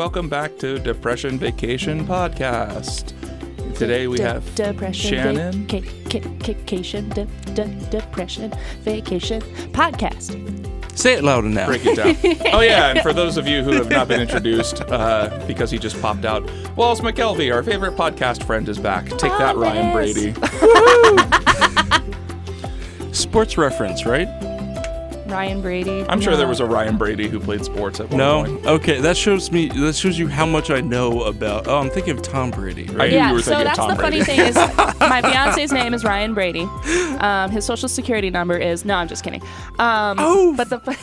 welcome back to Depression Vacation Podcast. Today we have Depression Shannon. Vacation, Depression Vacation Podcast. Say it louder now. Break it down. Oh yeah, and for those of you who have not been introduced, because he just popped out, Wallace McKelvey, our favorite podcast friend, is back. Take that, Ryan Brady. Sports reference, right? Ryan Brady. I'm sure there was a Ryan Brady who played sports at one point. Okay, that shows you how much I know about. Oh, I'm thinking of Tom Brady. Right? I knew you were so thinking that's of Tom the funny Brady. thing is, my fiance's name is Ryan Brady. His social security number is I'm just kidding. But the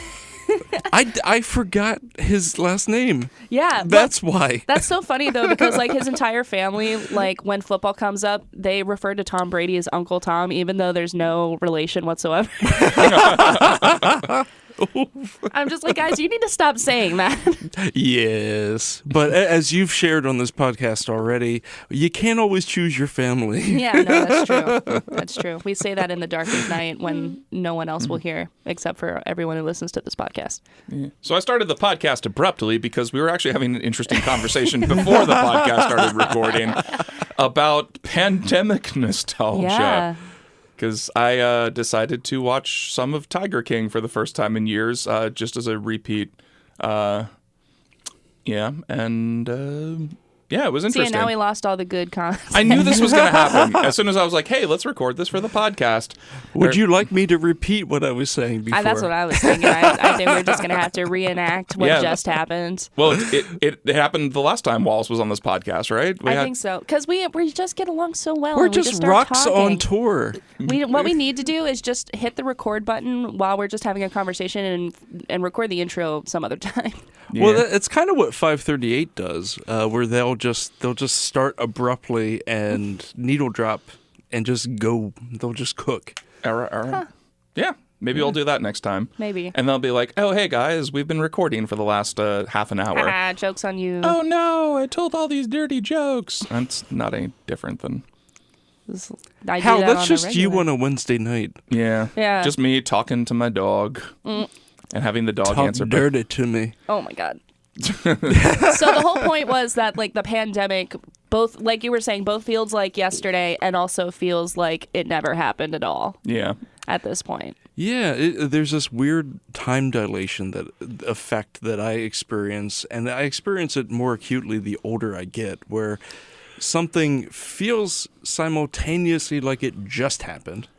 I forgot his last name. yeah, That's why. That's so funny though, because like his entire family, like when football comes up, they refer to Tom Brady as Uncle Tom, even though there's no relation whatsoever. I'm just like, guys, you need to stop saying that. Yes, but as you've shared on this podcast already, you can't always choose your family. Yeah, no, that's true. That's true. We say that in the dark of night when no one else will hear, except for everyone who listens to this podcast. Yeah. So I started the podcast abruptly because we were actually having an interesting conversation before the podcast started recording about pandemic nostalgia. Yeah. Because I decided to watch some of Tiger King for the first time in years, just as a repeat. It was interesting. See, and now we lost all the good content. I knew this was going to happen. As soon as I was like, hey, let's record this for the podcast. Would you like me to repeat what I was saying before? That's what I was thinking. I think we're just going to have to reenact what just happened. Well, it happened the last time Wallace was on this podcast, right? I think so. Because we just get along so well. We're and we just start rocks talking. on tour. What we need to do is just hit the record button while we're just having a conversation and record the intro some other time. Yeah. Well, it's kind of what 538 does, where they'll just start abruptly and needle drop and just go. They'll just cook. All right. Huh. Yeah. Maybe I'll do that next time. Maybe. And they'll be like, oh, hey, guys, we've been recording for the last half an hour. Joke's on you. Oh, no, I told all these dirty jokes. That's not any different than... Hal, that's just you on a Wednesday night. Yeah. Yeah. Just me talking to my dog and having the dog Talk answer. dirty to me. Oh, my God. So the whole point was that, like, the pandemic, both, like you were saying, both feels like yesterday and also feels like it never happened at all. Yeah. At this point. Yeah, there's this weird time dilation effect that I experience, and I experience it more acutely the older I get, where something feels simultaneously like it just happened,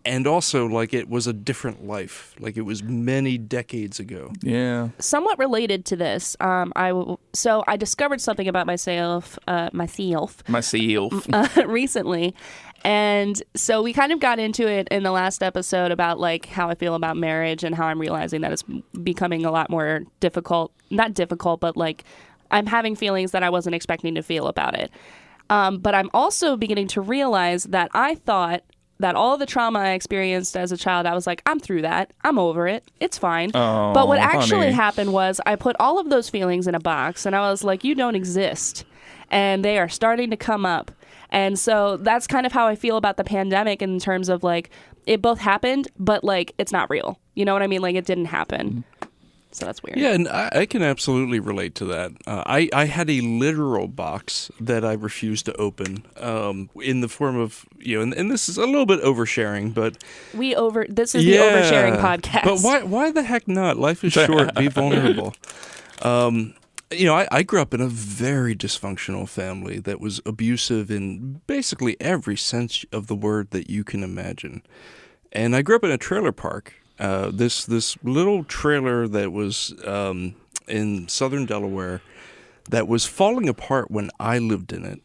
and also like it was a different life, like it was many decades ago. Yeah. Somewhat related to this, I discovered something about myself recently. And so we kind of got into it in the last episode about like how I feel about marriage and how I'm realizing that it's becoming a lot more difficult, not difficult, but like I'm having feelings that I wasn't expecting to feel about it. But I'm also beginning to realize that I thought that all the trauma I experienced as a child, I was like, I'm through that. I'm over it. It's fine. Oh, but what actually honey. happened was I put all of those feelings in a box and I was like, you don't exist. And they are starting to come up. And so that's kind of how I feel about the pandemic in terms of like it both happened, but like it's not real. You know what I mean? Like it didn't happen. So that's weird. Yeah, and I can absolutely relate to that. I had a literal box that I refused to open in the form of, and this is a little bit oversharing, but... This is the oversharing podcast. But why the heck not? Life is short. Be vulnerable. I grew up in a very dysfunctional family that was abusive in basically every sense of the word that you can imagine. And I grew up in a trailer park. This little trailer that was in southern Delaware that was falling apart when I lived in it.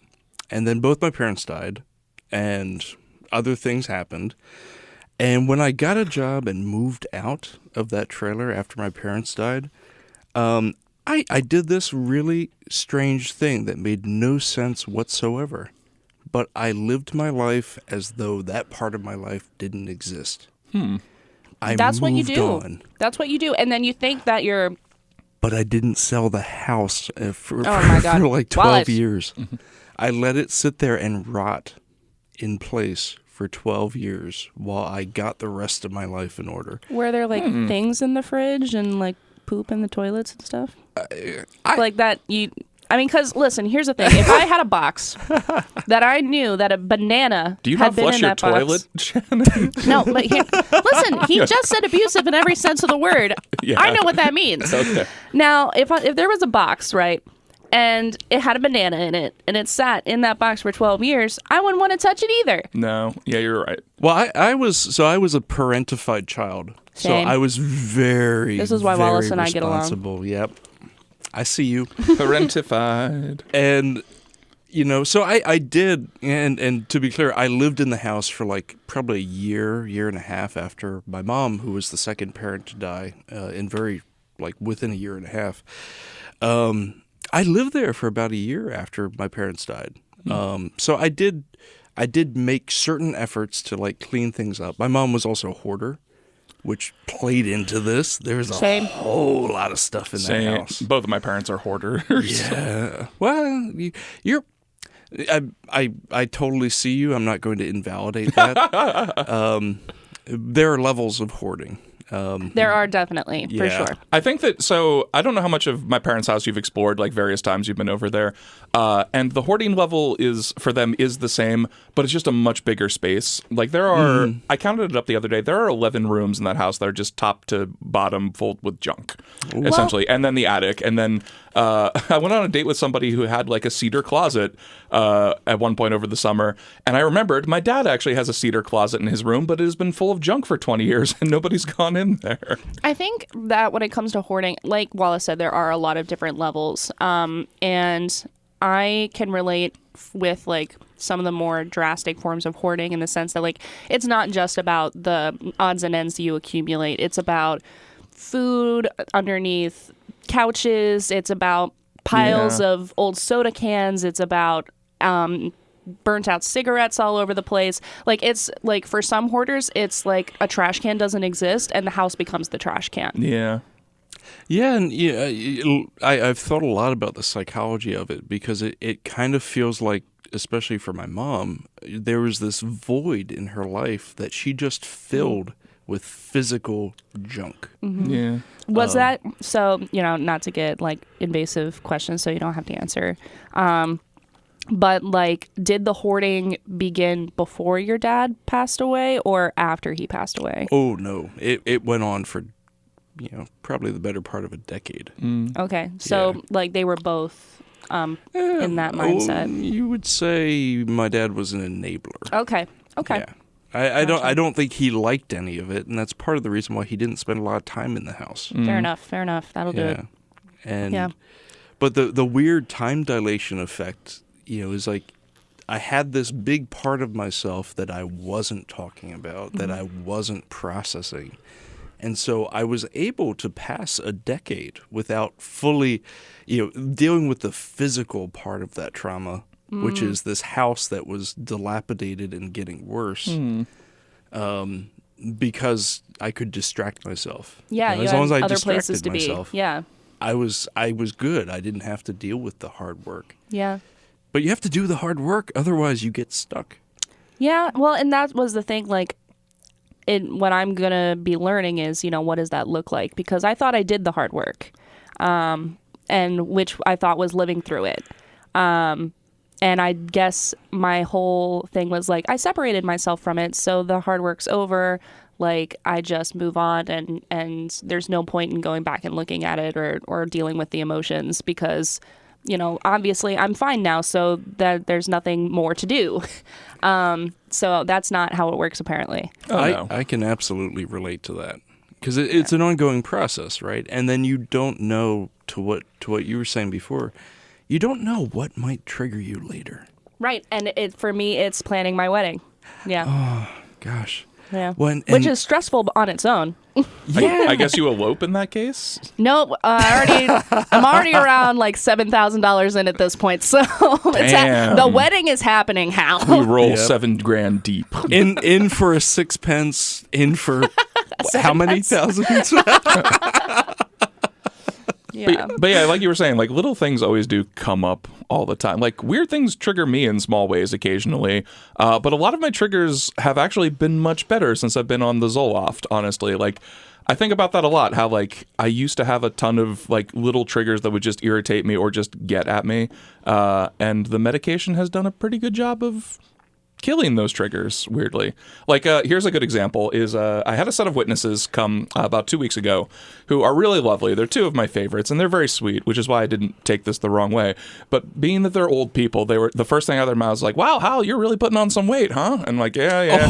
And then both my parents died and other things happened. And when I got a job and moved out of that trailer after my parents died, I did this really strange thing that made no sense whatsoever. But I lived my life as though that part of my life didn't exist. That's what you do. On. That's what you do. And then you think that you're... But I didn't sell the house for like 12 Wallace. years. I let it sit there and rot in place for 12 years while I got the rest of my life in order. Were there like things in the fridge and like poop in the toilets and stuff? Like that because listen, here's the thing. If I had a box that I knew that a banana Do you had not been flush in your that box. toilet, Shannon? No, but listen, he just said abusive in every sense of the word. Yeah. I know what that means. Okay. Now, if there was a box, right, and it had a banana in it, and it sat in that box for 12 years, I wouldn't want to touch it either. No. Yeah, you're right. Well, I was a parentified child. Same. So I was very This is why very Wallace and I get along. responsible. Yep. I see you. Parentified. And so I did, and to be clear, I lived in the house for like probably a year and a half after my mom, who was the second parent to die, within a year and a half. I lived there for about a year after my parents died. So I did make certain efforts to like clean things up. My mom was also a hoarder, which played into this. There's a whole lot of stuff in that house. Both of my parents are hoarders. Yeah. Well, you're. I totally see you. I'm not going to invalidate that. There are levels of hoarding. There are definitely, for sure. I think that, so I don't know how much of my parents' house you've explored, like various times you've been over there. And the hoarding level for them is the same, but it's just a much bigger space. Like there are, I counted it up the other day, there are 11 rooms in that house that are just top to bottom full with junk, essentially. And then the attic. And then I went on a date with somebody who had like a cedar closet at one point over the summer. And I remembered my dad actually has a cedar closet in his room, but it has been full of junk for 20 years and nobody's gone in there. I think that when it comes to hoarding, like Wallace said, there are a lot of different levels. And I can relate with like some of the more drastic forms of hoarding in the sense that like it's not just about the odds and ends you accumulate. It's about food underneath couches. It's about piles of old soda cans. It's about burnt out cigarettes all over the place. Like it's like for some hoarders, it's like a trash can doesn't exist and the house becomes the trash can. Yeah. Yeah, and I've thought a lot about the psychology of it because it kind of feels like, especially for my mom, there was this void in her life that she just filled with physical junk. Mm-hmm. Yeah. Was that, so, not to get like invasive questions so you don't have to answer, but like, did the hoarding begin before your dad passed away or after he passed away? Oh, no. It went on for probably the better part of a decade. Okay. So, like, they were both in that mindset. You would say my dad was an enabler. Okay. Yeah. I don't think he liked any of it, and that's part of the reason why he didn't spend a lot of time in the house. Fair enough. That'll do it. And but the weird time dilation effect, is like I had this big part of myself that I wasn't talking about, that I wasn't processing. And so I was able to pass a decade without fully, dealing with the physical part of that trauma, which is this house that was dilapidated and getting worse, because I could distract myself. Yeah, as long as I other distracted places to myself, be. Yeah, I was good. I didn't have to deal with the hard work. Yeah. But you have to do the hard work, otherwise you get stuck. Yeah, well, and that was the thing, like, what I'm going to be learning is, what does that look like? Because I thought I did the hard work, and which I thought was living through it. And I guess my whole thing was like, I separated myself from it, so the hard work's over. Like, I just move on, and there's no point in going back and looking at it or dealing with the emotions because, obviously I'm fine now, so that there's nothing more to do. So that's not how it works, apparently. I can absolutely relate to that because it's an ongoing process, right? And then you don't know to what you were saying before. You don't know what might trigger you later. Right, and for me, it's planning my wedding. Yeah. Oh gosh. Yeah. Which is stressful on its own. Yeah. I guess you elope in that case? Nope. I'm already around like $7,000 in at this point. So the wedding is happening, Hal. We roll $7,000 deep. In for a sixpence, in for how many thousands? Yeah. But yeah, like you were saying, like little things always do come up all the time. Like weird things trigger me in small ways occasionally. But a lot of my triggers have actually been much better since I've been on the Zoloft, honestly. Like I think about that a lot, how like I used to have a ton of like little triggers that would just irritate me or just get at me. And the medication has done a pretty good job of killing those triggers, weirdly. Like, here's a good example is I had a set of witnesses come about 2 weeks ago who are really lovely. They're two of my favorites, and they're very sweet, which is why I didn't take this the wrong way. But being that they're old people, they were the first thing out of their mouths like, wow, Hal, you're really putting on some weight, huh? And I'm like, yeah. And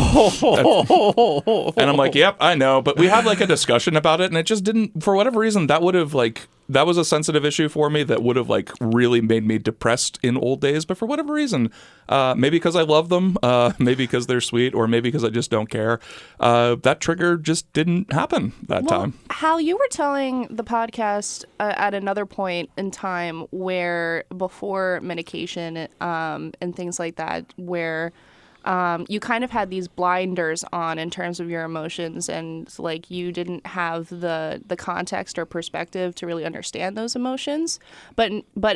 I'm like, yep, I know. But we had like a discussion about it, and it just didn't, for whatever reason, that would have like, that was a sensitive issue for me that would have like really made me depressed in old days. But for whatever reason, maybe because I love them, maybe because they're sweet, or maybe because I just don't care, that trigger just didn't happen that time. Hal, you were telling the podcast at another point in time where before medication and things like that, where you kind of had these blinders on in terms of your emotions, and like you didn't have the context or perspective to really understand those emotions. But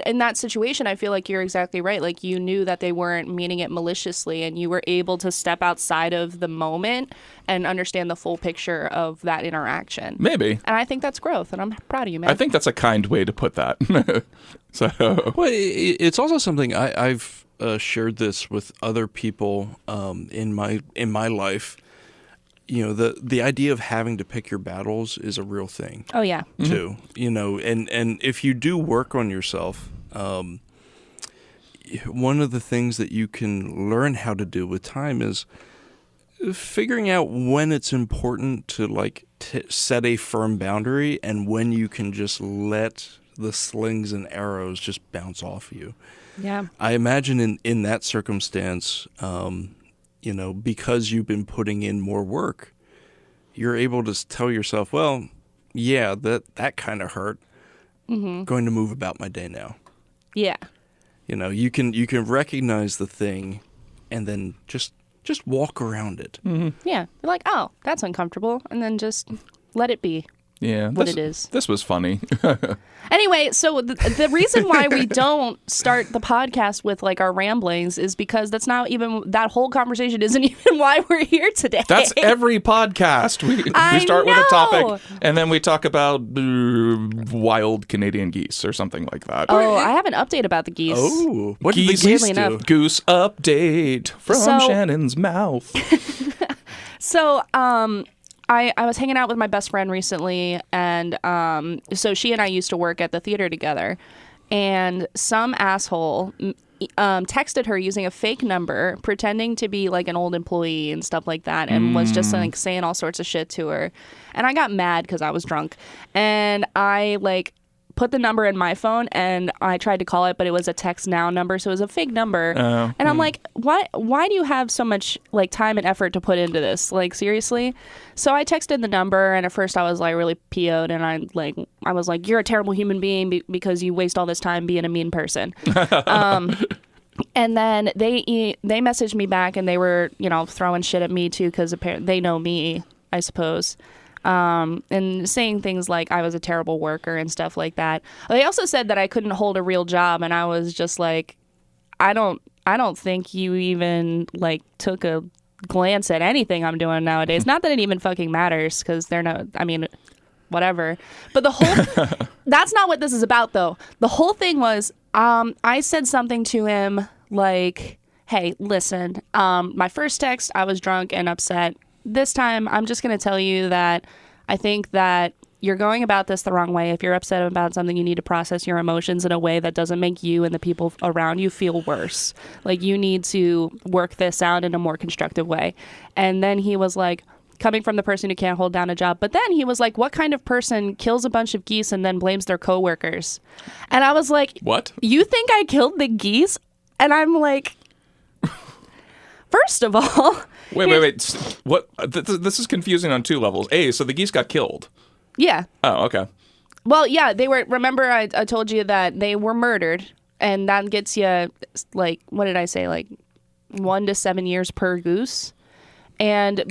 in that situation, I feel like you're exactly right. Like you knew that they weren't meaning it maliciously, and you were able to step outside of the moment and understand the full picture of that interaction. Maybe. And I think that's growth, and I'm proud of you, man. I think that's a kind way to put that. So, well, it's also something I've shared this with other people in my life. You know, the idea of having to pick your battles is a real thing. Oh yeah, too. Mm-hmm. You know, and if you do work on yourself, one of the things that you can learn how to do with time is figuring out when it's important to like set a firm boundary and when you can just let the slings and arrows just bounce off you. Yeah. I imagine in that circumstance, you know, because you've been putting in more work, you're able to tell yourself, well, yeah, that kind of hurt. Mm-hmm. Going to move about my day now. Yeah. You know, you can recognize the thing and then just walk around it. Mm-hmm. Yeah. You're like, oh, that's uncomfortable. And then just let it be. Yeah, what it is. This was funny. Anyway, so the reason why we don't start the podcast with like our ramblings is because that's not even, that whole conversation isn't even why we're here today. That's every podcast. We start with a topic and then we talk about wild Canadian geese or something like that. Oh, I have an update about the geese. Oh, what did the geese do? Goose update from Shannon's mouth. So, I was hanging out with my best friend recently, and so she and I used to work at the theater together, and some asshole texted her using a fake number, pretending to be like an old employee and stuff like that, and was just like saying all sorts of shit to her. And I got mad because I was drunk, and I like put the number in my phone and I tried to call it, but it was a text now number, so it was a fake number. And I'm like, why do you have so much like time and effort to put into this? Like, seriously? So I texted the number, and at first I was like really PO'd, and I was like, you're a terrible human being because you waste all this time being a mean person. And then they messaged me back, and they were, you know, throwing shit at me too, because apparently they know me, I suppose. And saying things like I was a terrible worker and stuff like that. They also said that I couldn't hold a real job, and I was just like, I don't think you even like took a glance at anything I'm doing nowadays. Not that it even fucking matters, because whatever. But the whole that's not what this is about though. The whole thing was I said something to him like, hey, listen, my first text I was drunk and upset. This time, I'm just going to tell you that I think that you're going about this the wrong way. If you're upset about something, you need to process your emotions in a way that doesn't make you and the people around you feel worse. Like, you need to work this out in a more constructive way. And then he was like, coming from the person who can't hold down a job. But then he was like, what kind of person kills a bunch of geese and then blames their coworkers? And I was like, what? You think I killed the geese? And I'm like, first of all... Wait. What? This is confusing on two levels. A, so the geese got killed. Yeah. Oh, okay. Well, yeah, they were, remember I told you that they were murdered, and that gets you, like, what did I say, like 1 to 7 years per goose? And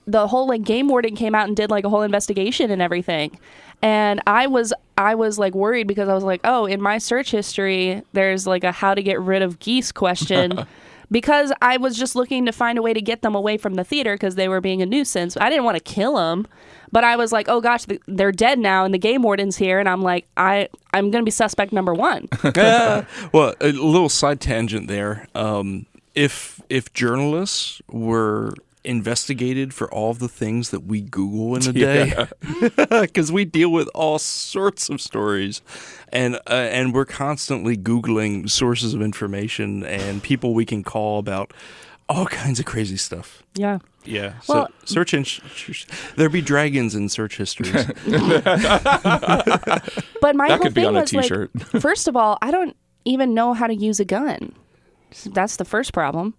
the whole, like, game warden came out and did, like, a whole investigation and everything. And I was like worried because I was like, oh, in my search history, there's like a how to get rid of geese question. because I was just looking to find a way to get them away from the theater because they were being a nuisance. I didn't want to kill them, but I was like, oh gosh, they're dead now and the game warden's here, and I'm like, I'm going to be suspect number one. Well, a little side tangent there. If journalists were investigated for all the things that we Google in a day, because we deal with all sorts of stories, and we're constantly Googling sources of information and people we can call about all kinds of crazy stuff. Yeah. Yeah. Well, so there'd be dragons in search histories. But my That whole could be thing on a was like, t-shirt. first of all, I don't even know how to use a gun. That's the first problem.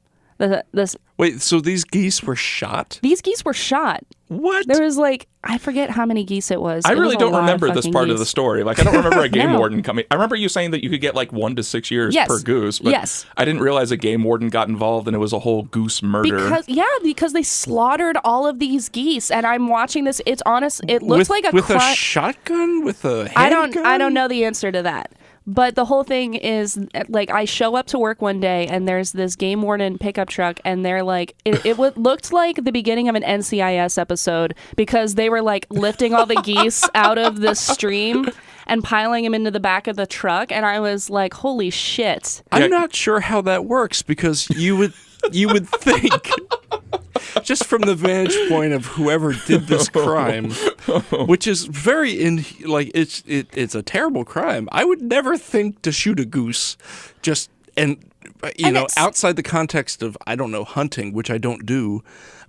Wait, so these geese were shot? These geese were shot. What? There was like, I forget how many geese it was. I It was really a don't lot remember this fucking part of geese. the story. Like, I don't remember a game No. warden coming. I remember you saying that you could get like 1 to 6 years Yes. per goose, but Yes. I didn't realize a game warden got involved and it was a whole goose murder. Because they slaughtered all of these geese, and I'm watching this. It's honest. It looks like a with a crime. shotgun, with a handgun? I don't know the answer to that. But the whole thing is, like, I show up to work one day and there's this game warden pickup truck, and they're like, it looked like the beginning of an NCIS episode because they were like lifting all the geese out of the stream and piling them into the back of the truck, and I was like, holy shit. I'm Yeah. not sure how that works because you would think, just from the vantage point of whoever did this crime, which is very it's a terrible crime. I would never think to shoot a goose, and it's- outside the context of, I don't know, hunting, which I don't do.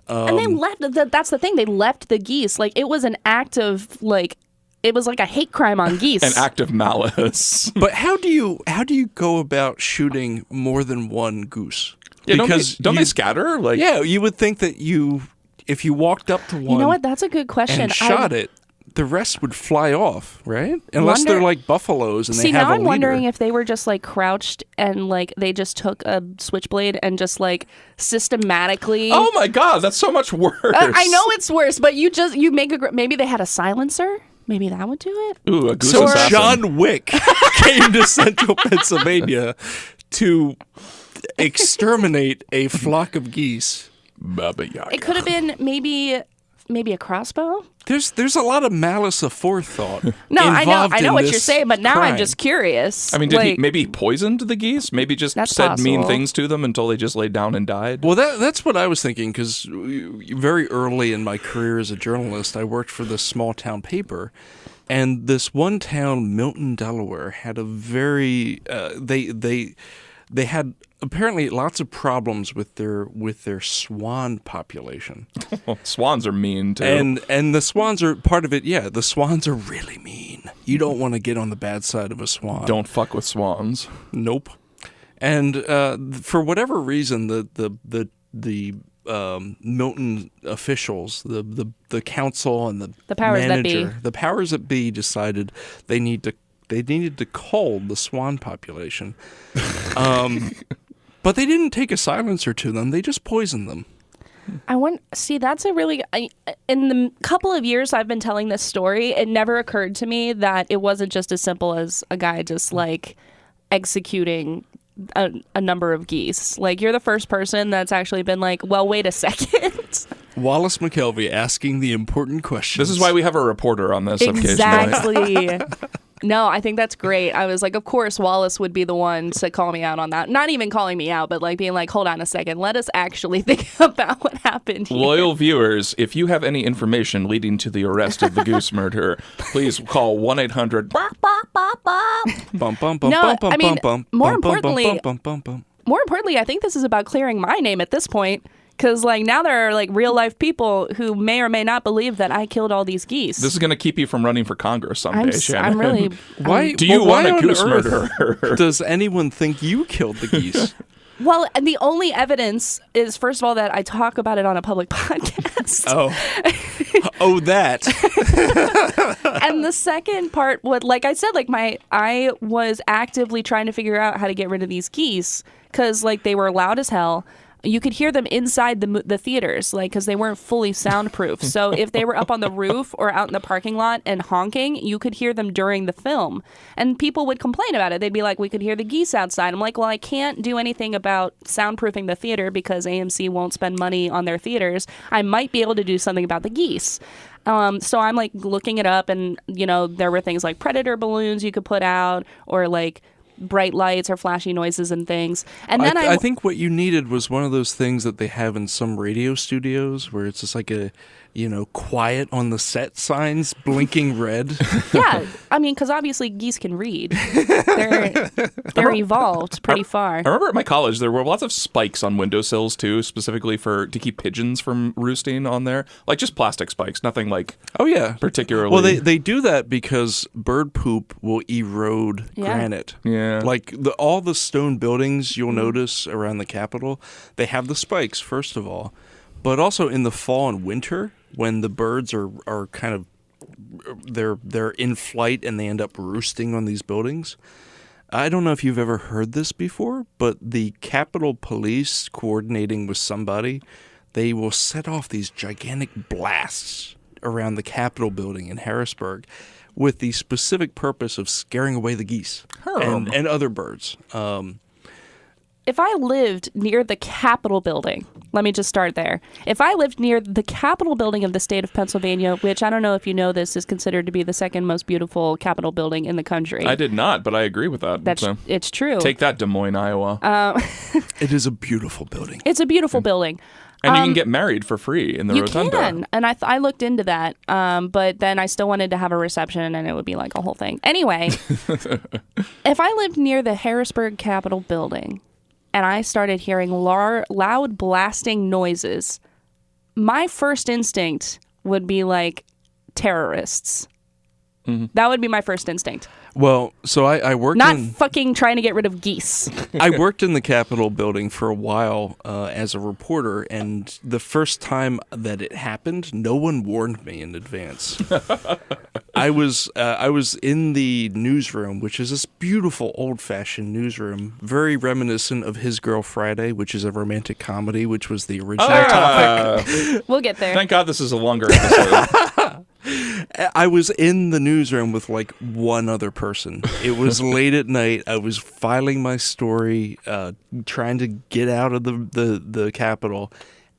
And they left. That's the thing. They left the geese. Like, it was an act of like. It was like a hate crime on geese. An act of malice. But how do you go about shooting more than one goose? Yeah, Because don't they scatter? Like, Yeah, you would think that if you walked up to one, You know what? That's a good question. and shot it, the rest would fly off, right? Unless they're like buffaloes and See, they have now a I'm leader. wondering if they were just like crouched and like they just took a switchblade and just like systematically. oh my God, that's so much worse. I know it's worse, but you make maybe they had a silencer. Maybe that would do it. Ooh, a goose So assassin. John Wick came to central Pennsylvania to exterminate a flock of geese. Baba Yaga. It could have been maybe a crossbow. There's a lot of malice aforethought. No, involved I know in what you're this saying, but now I'm crime. just curious. I mean, like, maybe he poisoned the geese? Maybe just That's said mean possible. things to them until they just laid down and died? Well, that's what I was thinking, because very early in my career as a journalist, I worked for this small town paper, and this one town, Milton, Delaware, had a very they had apparently lots of problems with their swan population, Swans are mean, too. and the swans are part of it. Yeah, the swans are really mean. You don't want to get on the bad side of a swan. Don't fuck with swans. Nope. And for whatever reason, the Milton officials, the council and the powers that be. manager, the powers that be decided they needed to cull the swan population. But they didn't take a silencer to them; they just poisoned them. See, that's a really. In the couple of years I've been telling this story, it never occurred to me that it wasn't just as simple as a guy just like executing a number of geese. Like, you're the first person that's actually been like, well, wait a second. Wallace McKelvey asking the important questions. This is why we have a reporter on this occasionally. Exactly. No, I think that's great. I was like, of course, Wallace would be the one to call me out on that. Not even calling me out, but like being like, hold on a second. Let us actually think about what happened here. Loyal viewers, if you have any information leading to the arrest of the goose murderer, please call 1-800. Bum, bum, bum, No, bum, bum, I mean, bum, more bum, bum, importantly- bum, bum, bum, bum. More importantly, I think this is about clearing my name at this point. Because like now there are like real life people who may or may not believe that I killed all these geese. This is going to keep you from running for Congress someday, Shannon. I'm really. Why Do you want why a on goose earth murderer? Does anyone think you killed the geese? Well, and the only evidence is, first of all, that I talk about it on a public podcast. Oh, that. And the second part, like I said, like I was actively trying to figure out how to get rid of these geese because like they were loud as hell. you could hear them inside the theaters, like, because they weren't fully soundproof. So if they were up on the roof or out in the parking lot and honking, you could hear them during the film. And people would complain about it. They'd be like, we could hear the geese outside. I'm like, well, I can't do anything about soundproofing the theater because AMC won't spend money on their theaters. I might be able to do something about the geese. So I'm like looking it up, and there were things like predator balloons you could put out, or like bright lights or flashy noises and things. And then I think what you needed was one of those things that they have in some radio studios where it's just like a, quiet on the set signs blinking red. Yeah, I mean, because obviously geese can read. They're evolved pretty far. I remember at my college there were lots of spikes on windowsills too, specifically to keep pigeons from roosting on there. Like just plastic spikes, nothing like particularly. Well, they do that because bird poop will erode granite. Yeah. Like all the stone buildings you'll notice around the Capitol, they have the spikes, first of all. But also in the fall and winter, when the birds are kind of they're in flight and they end up roosting on these buildings. I don't know if you've ever heard this before, but the Capitol Police, coordinating with somebody, they will set off these gigantic blasts around the Capitol building in Harrisburg with the specific purpose of scaring away the geese and other birds. If I lived near the Capitol building, let me just start there. If I lived near the Capitol building of the state of Pennsylvania, which I don't know if you know this, is considered to be the second most beautiful Capitol building in the country. I did not, but I agree with that. It's true. Take that, Des Moines, Iowa. It is a beautiful building. It's a beautiful building. And you can get married for free in the rotunda. You can, and I looked into that, but then I still wanted to have a reception, and it would be like a whole thing. Anyway, if I lived near the Harrisburg Capitol building, and I started hearing loud blasting noises, my first instinct would be like terrorists. Mm-hmm. That would be my first instinct. Well, so I worked Not fucking trying to get rid of geese. I worked in the Capitol building for a while as a reporter, and the first time that it happened, no one warned me in advance. I was in the newsroom, which is this beautiful old-fashioned newsroom, very reminiscent of His Girl Friday, which is a romantic comedy, which was the original topic. We'll get there. Thank God this is a longer episode. I was in the newsroom with like one other person. It was late at night. I was filing my story, trying to get out of the Capitol,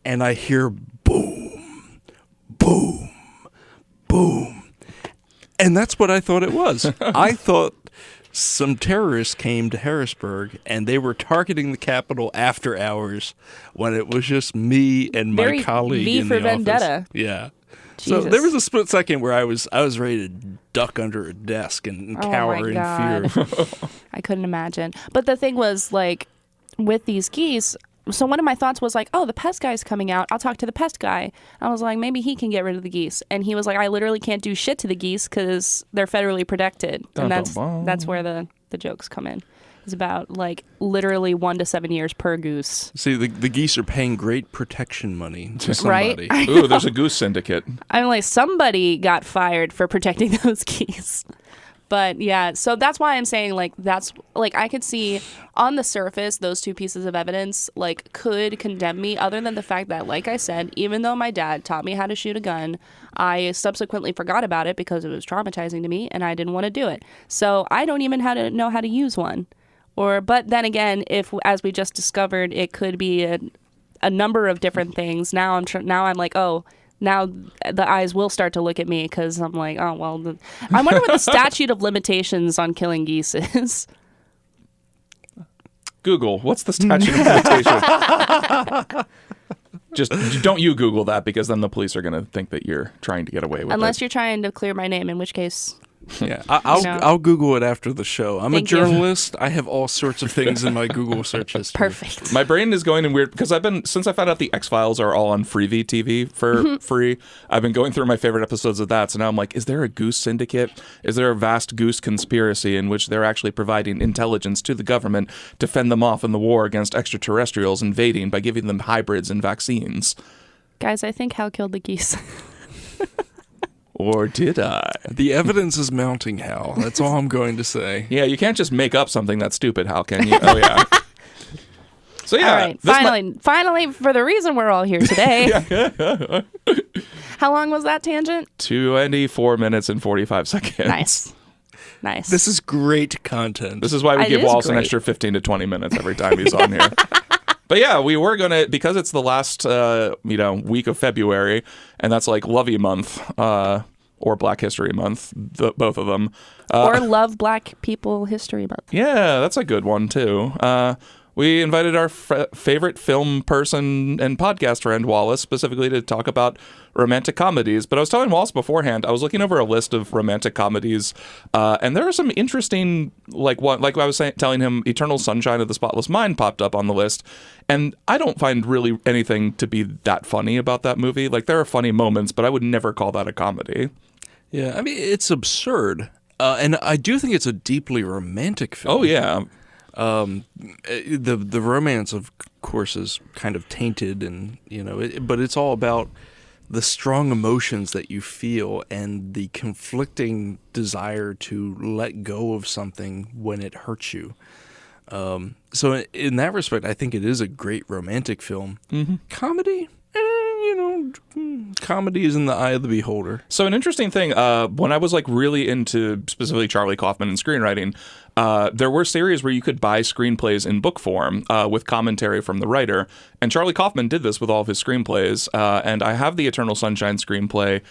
and I hear boom, boom, boom. And that's what I thought it was. I thought some terrorists came to Harrisburg, and they were targeting the Capitol after hours when it was just me and my colleague in the office. V for Vendetta. Yeah. Jesus. So there was a split second where I was ready to duck under a desk and cower in fear. I couldn't imagine. But the thing was, like, with these geese, so one of my thoughts was like, oh, the pest guy's coming out. I'll talk to the pest guy. I was like, maybe he can get rid of the geese. And he was like, I literally can't do shit to the geese because they're federally protected. And that's where the jokes come in. It's about, like, literally 1 to 7 years per goose. See, the geese are paying great protection money to somebody. Right? Ooh, there's a goose syndicate. I'm like, somebody got fired for protecting those geese. But, yeah, so that's why I'm saying, like, that's, like, I could see on the surface those two pieces of evidence, like, could condemn me, other than the fact that, like I said, even though my dad taught me how to shoot a gun, I subsequently forgot about it because it was traumatizing to me, and I didn't want to do it. So I don't even know how to use one. But then again, if, as we just discovered, it could be a number of different things. Now I'm like, oh, now the eyes will start to look at me because I'm like, oh, well, I wonder what the statute of limitations on killing geese is. Google, what's the statute of limitations? Just don't you Google that, because then the police are going to think that you're trying to get away with it. Unless you're trying to clear my name, in which case... Yeah, I'll Google it after the show. I'm a journalist. I have all sorts of things in my Google search history. Perfect. My brain is going in weird because since I found out the X-Files are all on Freevee TV for free, I've been going through my favorite episodes of that. So now I'm like, is there a goose syndicate? Is there a vast goose conspiracy in which they're actually providing intelligence to the government to fend them off in the war against extraterrestrials invading by giving them hybrids and vaccines? Guys, I think Hal killed the geese. Or did I? The evidence is mounting, Hal. That's all I'm going to say. Yeah, you can't just make up something that's stupid, Hal, can you? Oh, yeah. So yeah, All right. Finally, for the reason we're all here today. How long was that tangent? 24 minutes and 45 seconds. Nice. This is great content. This is why we It give is Wallace an great. extra 15 to 20 minutes every time he's on here. But yeah, we were gonna, because it's the last week of February, and that's like Lovey Month or Black History Month, both of them. Or Love Black People History Month. Yeah, that's a good one too. We invited our favorite film person and podcast friend, Wallace, specifically to talk about romantic comedies. But I was telling Wallace beforehand, I was looking over a list of romantic comedies, and there are some interesting, like I was telling him, Eternal Sunshine of the Spotless Mind popped up on the list. And I don't find really anything to be that funny about that movie. Like, there are funny moments, but I would never call that a comedy. Yeah, I mean, it's absurd. And I do think it's a deeply romantic film. Oh, yeah. The romance, of course, is kind of tainted, and but it's all about the strong emotions that you feel and the conflicting desire to let go of something when it hurts you. So in that respect, I think it is a great romantic film. Mm-hmm. Comedy, comedy is in the eye of the beholder. So an interesting thing, when I was like really into specifically Charlie Kaufman and screenwriting, there were series where you could buy screenplays in book form with commentary from the writer. And Charlie Kaufman did this with all of his screenplays. And I have the Eternal Sunshine screenplay,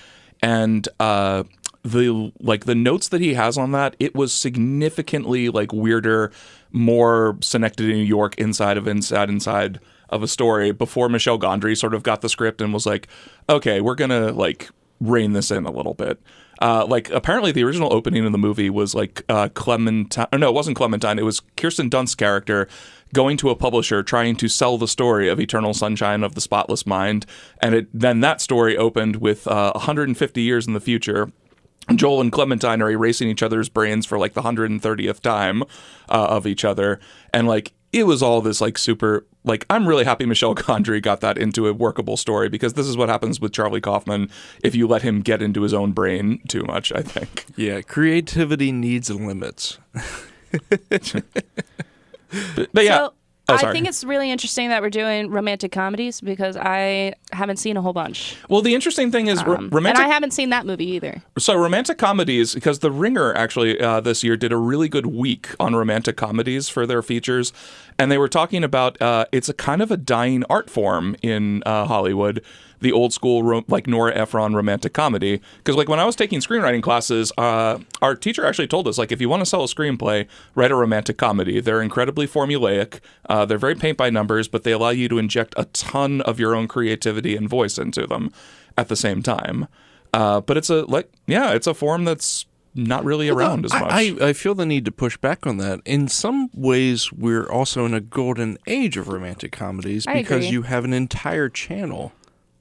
and the notes that he has on that, it was significantly like weirder, more Synecdoche, New York inside of a story before Michel Gondry sort of got the script and was like, okay, we're gonna like rein this in a little bit. Apparently the original opening of the movie was like Clementine. No, it wasn't Clementine. It was Kirsten Dunst's character going to a publisher trying to sell the story of Eternal Sunshine of the Spotless Mind. And then that story opened with 150 years in the future. Joel and Clementine are erasing each other's brains for like the 130th time of each other. And like, it was all this like super, like, I'm really happy Michel Gondry got that into a workable story, because this is what happens with Charlie Kaufman if you let him get into his own brain too much, I think. Yeah, creativity needs limits. But yeah. So, I think it's really interesting that we're doing romantic comedies, because I haven't seen a whole bunch. Well, the interesting thing is romantic... And I haven't seen that movie either. So romantic comedies, because The Ringer actually this year did a really good week on romantic comedies for their features. And they were talking about it's a kind of a dying art form in Hollywood, the old school like Nora Ephron romantic comedy. Because like when I was taking screenwriting classes, our teacher actually told us, like, if you want to sell a screenplay, write a romantic comedy. They're incredibly formulaic. They're very paint by numbers, but they allow you to inject a ton of your own creativity and voice into them at the same time. But it's a form that's not really around as much. I feel the need to push back on that. In some ways, we're also in a golden age of romantic comedies, because you have an entire channel,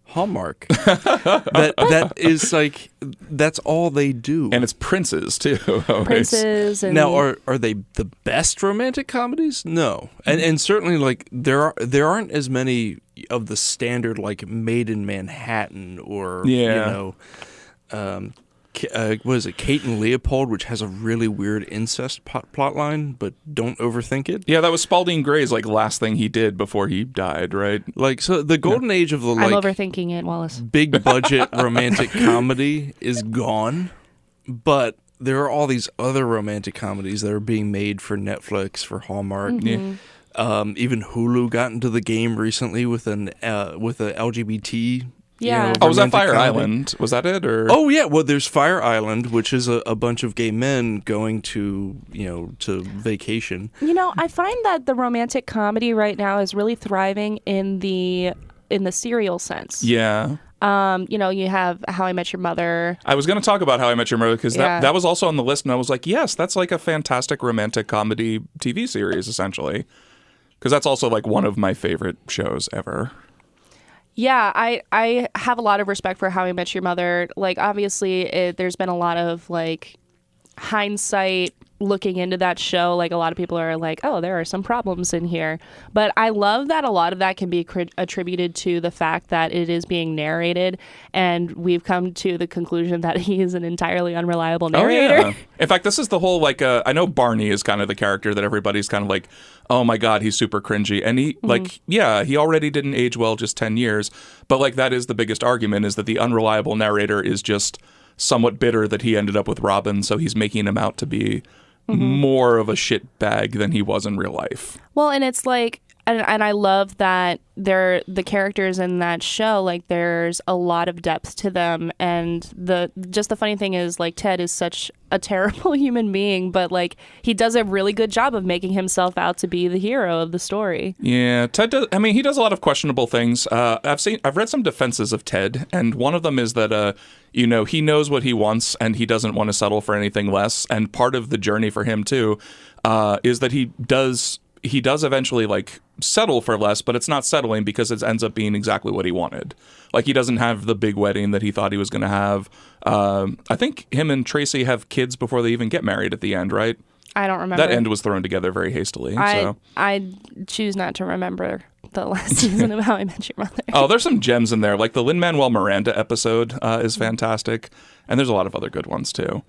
Hallmark, that is like, that's all they do. And it's princes too. Princes. And now, are they the best romantic comedies? No, and certainly like there aren't as many of the standard like Made in Manhattan or what is it, Kate and Leopold, which has a really weird incest plot line, but don't overthink it. Yeah, that was Spalding Gray's like last thing he did before he died, right? Like, so the golden age of the like I'm overthinking it, Wallace. big budget romantic comedy is gone, but there are all these other romantic comedies that are being made for Netflix, for Hallmark. Mm-hmm. Even Hulu got into the game recently with a LGBT. Yeah. Was that Fire comedy. Island? Was that it? Or Oh yeah, well there's Fire Island, which is a bunch of gay men going to to vacation. I find that the romantic comedy right now is really thriving in the serial sense. Yeah. You have How I Met Your Mother. I was going to talk about How I Met Your Mother, because that was also on the list, and I was like, yes, that's like a fantastic romantic comedy TV series, essentially. Because that's also like one of my favorite shows ever. Yeah, I have a lot of respect for How I Met Your Mother. Like, obviously, there's been a lot of like hindsight looking into that show, like a lot of people are like, oh, there are some problems in here. But I love that a lot of that can be attributed to the fact that it is being narrated, and we've come to the conclusion that he is an entirely unreliable narrator. Oh, yeah. In fact, this is the whole, like, I know Barney is kind of the character that everybody's kind of like, oh my God, he's super cringy. And he, like, yeah, he already didn't age well just 10 years. But, like, that is the biggest argument, is that the unreliable narrator is just somewhat bitter that he ended up with Robin, so he's making him out to be more of a shit bag than he was in real life. Well, and it's like, and I love that the characters in that show, like, there's a lot of depth to them, and the funny thing is, like, Ted is such a terrible human being, but, like, he does a really good job of making himself out to be the hero of the story. Yeah, Ted does. I mean, he does a lot of questionable things. I've read some defenses of Ted, and one of them is that he knows what he wants, and he doesn't want to settle for anything less. And part of the journey for him too is that he does eventually, like, settle for less, but it's not settling because it ends up being exactly what he wanted. Like, he doesn't have the big wedding that he thought he was going to have. I think him and Tracy have kids before they even get married at the end, right? I don't remember. That end was thrown together very hastily. I choose not to remember the last season of How I Met Your Mother. Oh, there's some gems in there. Like the Lin-Manuel Miranda episode is fantastic. And there's a lot of other good ones too.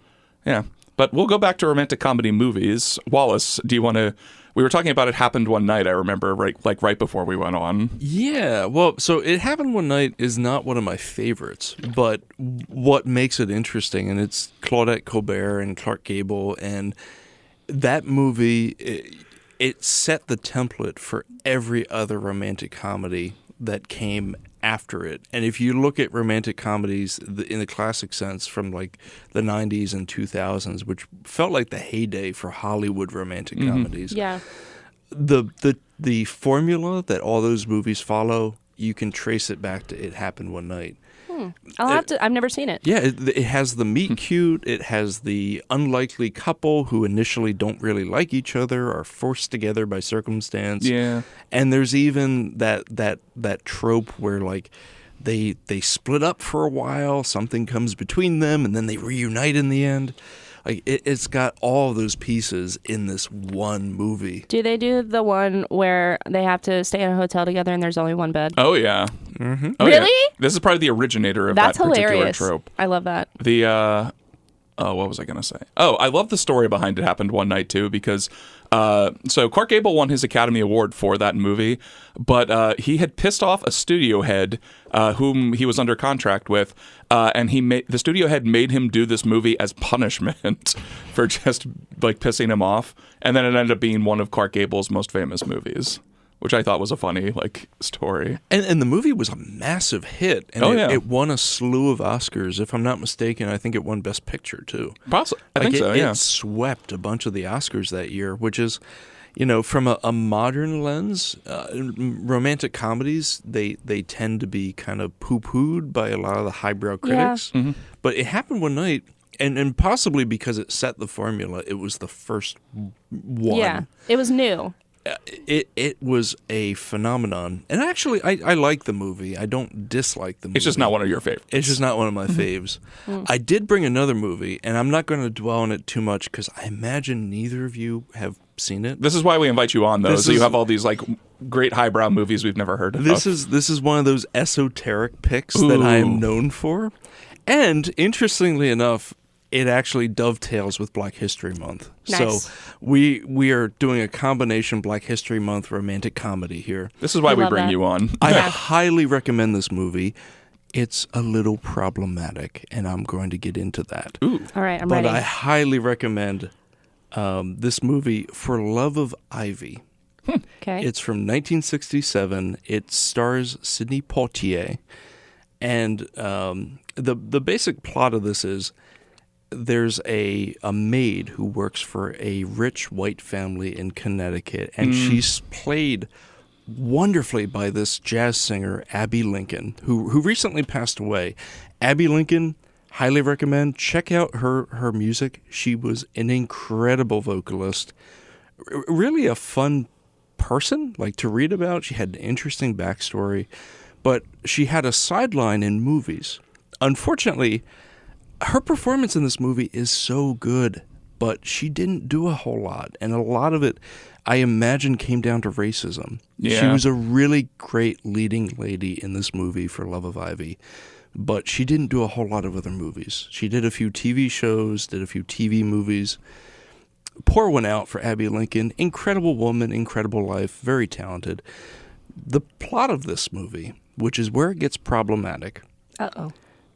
Yeah. But we'll go back to romantic comedy movies. Wallace, do you want to... We were talking about It Happened One Night, I remember, right before we went on. Yeah, well, so It Happened One Night is not one of my favorites, but what makes it interesting, and it's Claudette Colbert and Clark Gable, and that movie, it set the template for every other romantic comedy that came after it. And if you look at romantic comedies in the classic sense from like the 90s and 2000s, which felt like the heyday for Hollywood romantic comedies. Yeah. The formula that all those movies follow, you can trace it back to It Happened One Night. I've never seen it. Yeah, it has the meet cute. It has the unlikely couple who initially don't really like each other, are forced together by circumstance. Yeah, and there's even that trope where like they split up for a while, something comes between them, and then they reunite in the end. Like it's got all of those pieces in this one movie. Do they do the one where they have to stay in a hotel together and there's only one bed? Oh yeah. Mm-hmm. Oh, really? Yeah. This is probably the originator of That's that particular hilarious. trope. I love that. What was I going to say? Oh, I love the story behind It Happened One Night, too, because so Clark Gable won his Academy Award for that movie, but he had pissed off a studio head whom he was under contract with, and the studio head made him do this movie as punishment for just, like, pissing him off, and then it ended up being one of Clark Gable's most famous movies, which I thought was a funny, like, story. And the movie was a massive hit. And it won a slew of Oscars. If I'm not mistaken, I think it won Best Picture, too. Possibly. I think so, yeah. It swept a bunch of the Oscars that year, which is, from a modern lens, romantic comedies, they tend to be kind of poo-pooed by a lot of the highbrow critics. Yeah. Mm-hmm. But It Happened One Night, and possibly because it set the formula, it was the first one. Yeah, it was new. It was a phenomenon. And actually, I like the movie. I don't dislike the movie. It's just not one of your favorites. It's just not one of my faves. I did bring another movie, and I'm not going to dwell on it too much because I imagine neither of you have seen it. This is why we invite you on, though, so you have all these, like, great highbrow movies we've never heard of. This is one of those esoteric picks that I am known for. And interestingly enough, it actually dovetails with Black History Month. Nice. So we are doing a combination Black History Month romantic comedy here. This is why we bring you on. I highly recommend this movie. It's a little problematic, and I'm going to get into that. Ooh. All right, I'm but ready. I highly recommend this movie, For Love of Ivy. Okay. It's from 1967. It stars Sidney Poitier. And the basic plot of this is there's a maid who works for a rich white family in Connecticut, and she's played wonderfully by this jazz singer, Abby Lincoln, who recently passed away. Abby Lincoln, highly recommend. Check out her music. She was an incredible vocalist, really a fun person, like, to read about. She had an interesting backstory, but she had a sideline in movies. Unfortunately, her performance in this movie is so good, but she didn't do a whole lot. And a lot of it, I imagine, came down to racism. Yeah. She was a really great leading lady in this movie for Love of Ivy, but she didn't do a whole lot of other movies. She did a few TV shows, did a few TV movies. Pour one out for Abby Lincoln. Incredible woman, incredible life, very talented. The plot of this movie, which is where it gets problematic. Uh-oh.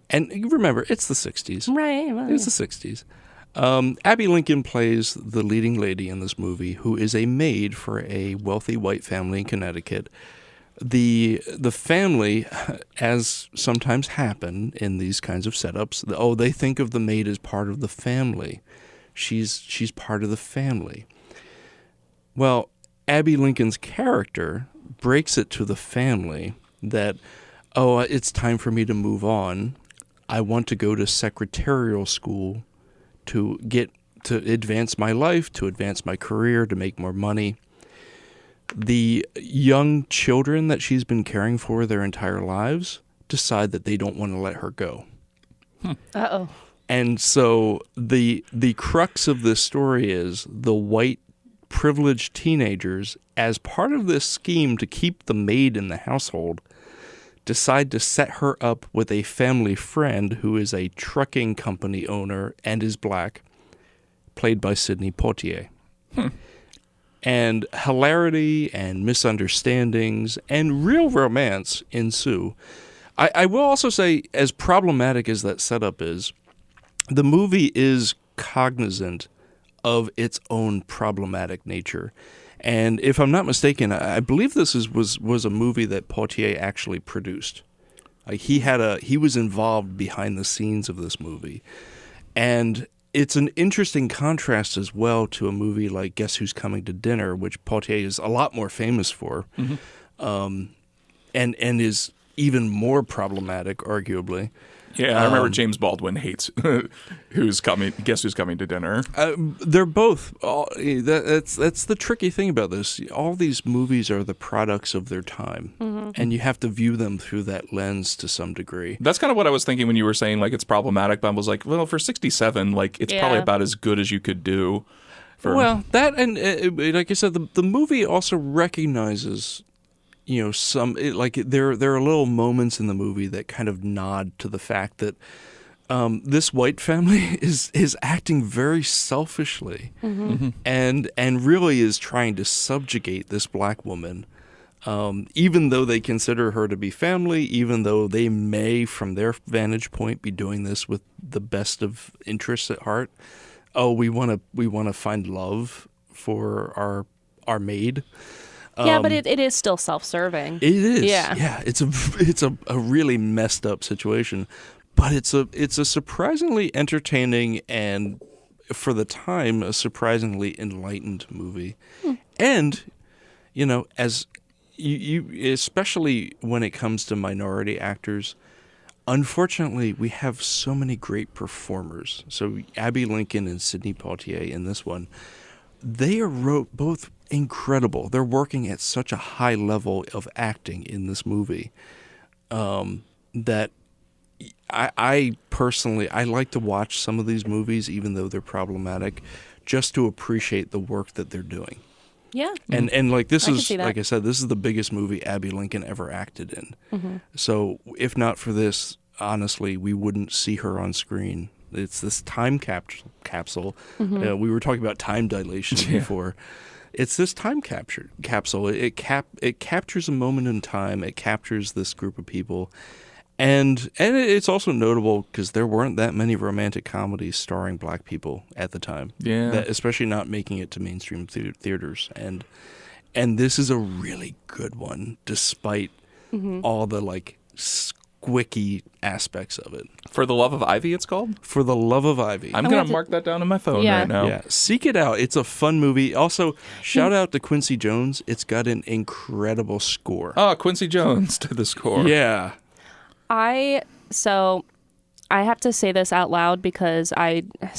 And you remember, it's the 60s. Right. Well, It's the 60s. Abby Lincoln plays the leading lady in this movie, who is a maid for a wealthy white family in Connecticut. The family, as sometimes happen in these kinds of setups, they think of the maid as part of the family. She's part of the family. Well, Abby Lincoln's character breaks it to the family that, it's time for me to move on. I want to go to secretarial school to advance my life, to advance my career, to make more money. The young children that she's been caring for their entire lives decide that they don't want to let her go. Uh-oh. And so the crux of this story is the white privileged teenagers, as part of this scheme to keep the maid in the household, decide to set her up with a family friend who is a trucking company owner and is black, played by Sidney Poitier. And hilarity and misunderstandings and real romance ensue. I will also say, as problematic as that setup is, the movie is cognizant of its own problematic nature. And if I'm not mistaken, I believe this was a movie that Poitier actually produced. He was involved behind the scenes of this movie. And it's an interesting contrast as well to a movie like Guess Who's Coming to Dinner, which Poitier is a lot more famous for, and is even more problematic, arguably. Yeah, I remember James Baldwin hates Guess Who's Coming to Dinner. They're both. That's the tricky thing about this. All these movies are the products of their time, and you have to view them through that lens to some degree. That's kind of what I was thinking when you were saying like it's problematic. But I was like, well, for 67, like it's probably about as good as you could do. Well, that and like I said, the movie also recognizes. There are little moments in the movie that kind of nod to the fact that this white family is acting very selfishly, and really is trying to subjugate this black woman, even though they consider her to be family, even though they may, from their vantage point, be doing this with the best of interests at heart. We want to find love for our maid. Yeah, but it is still self-serving. It is. Yeah. It's a really messed up situation, but it's a surprisingly entertaining and, for the time, a surprisingly enlightened movie. And, as you especially when it comes to minority actors, unfortunately, we have so many great performers. So Abby Lincoln and Sidney Poitier in this one, they are both incredible. They're working at such a high level of acting in this movie that I personally like to watch some of these movies, even though they're problematic, just to appreciate the work that they're doing. Yeah. And like this is, see that. like I said, this is the biggest movie Abby Lincoln ever acted in. So if not for this, honestly, we wouldn't see her on screen. It's this time capsule. We were talking about time dilation before. It's this time capsule. It captures a moment in time. It captures this group of people, and it's also notable because there weren't that many romantic comedies starring black people at the time. Yeah, especially not making it to mainstream theaters. And this is a really good one, despite all the squicky aspects of it. For the Love of Ivy, it's called? For the Love of Ivy. I'm going to mark that down on my phone right now. Yeah, seek it out. It's a fun movie. Also, shout out to Quincy Jones. It's got an incredible score. Oh, Quincy Jones to the score. Yeah. I have to say this out loud because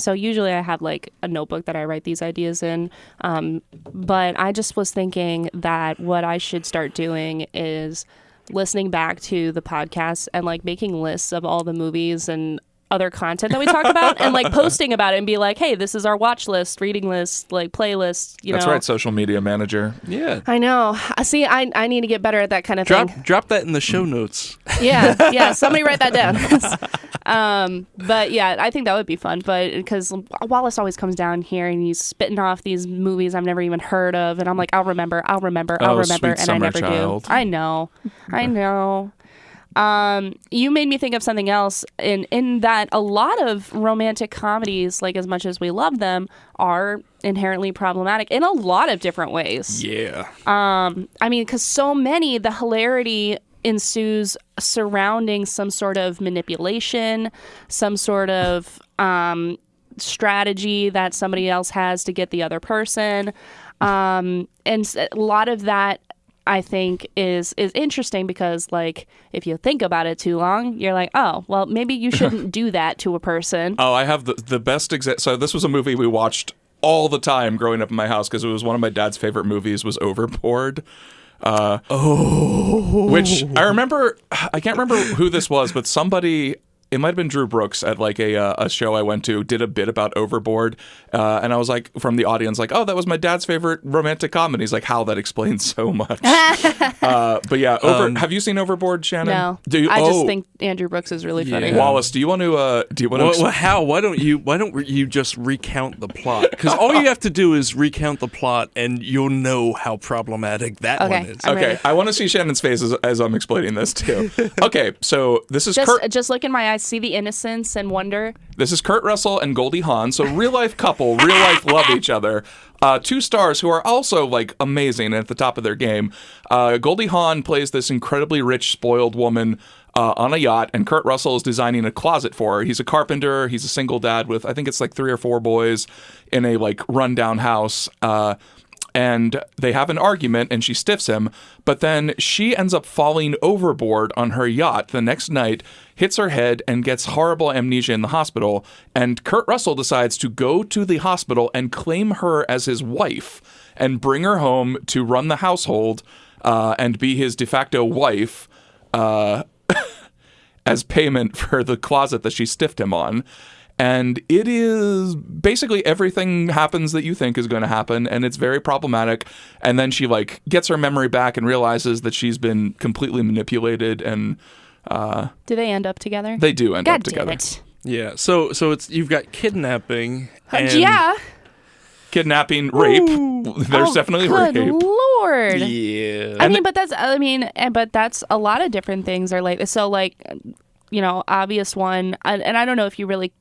usually I have a notebook that I write these ideas in. But I just was thinking that what I should start doing is listening back to the podcast and making lists of all the movies and other content that we talk about and like posting about it and be like, hey, this is our watch list, reading list, like playlist, That's right, social media manager. Yeah. I know. See, I need to get better at that kind of thing. Drop that in the show notes. Yeah, somebody write that down. But yeah, I think that would be fun. But because Wallace always comes down here and he's spitting off these movies I've never even heard of, and I'm like, I'll remember, Oh, and Sweet I Summer never Child. do. I know. You made me think of something else in that a lot of romantic comedies, like as much as we love them, are inherently problematic in a lot of different ways. Yeah. I mean, because so many, the hilarity ensues surrounding some sort of manipulation, some sort of strategy that somebody else has to get the other person. And a lot of that, I think, is interesting because, like, if you think about it too long, you're like, oh, well, maybe you shouldn't do that to a person. Oh, I have the best example. So this was a movie we watched all the time growing up in my house because it was one of my dad's favorite movies was Overboard. Which I remember, I can't remember who this was, but somebody, it might have been Drew Brooks at like a show I went to, did a bit about Overboard. And I was like, from the audience, like, oh, that was my dad's favorite romantic comedy. He's like, how that explains so much. But yeah, have you seen Overboard, Shannon? No. I just think Andrew Brooks is really funny. Wallace, do you want to, Well, how? Why don't you just recount the plot? Because all you have to do is recount the plot, and you'll know how problematic that one is. I'm ready. I want to see Shannon's face as I'm explaining this too. Okay, so this is just look in my eyes, see the innocence and wonder. This is Kurt Russell and Goldie Hawn, so real life couple, real life love each other. Two stars who are also like amazing and at the top of their game. Goldie Hawn plays this incredibly rich, spoiled woman on a yacht, and Kurt Russell is designing a closet for her. He's a carpenter. He's a single dad with, I think it's like 3 or 4 boys in a like rundown house. And they have an argument and she stiffs him, but then she ends up falling overboard on her yacht the next night, hits her head, and gets horrible amnesia in the hospital. And Kurt Russell decides to go to the hospital and claim her as his wife and bring her home to run the household and be his de facto wife as payment for the closet that she stiffed him on. And it is basically everything happens that you think is going to happen, and it's very problematic. And then she like gets her memory back and realizes that she's been completely manipulated. And do they end up together? They do end up God together. damn it. Yeah. So it's you've got kidnapping. And Yeah. Kidnapping, rape. There's definitely good rape. Lord. Yeah. But that's a lot of different things are like so like, you know, obvious one, and I don't know if you really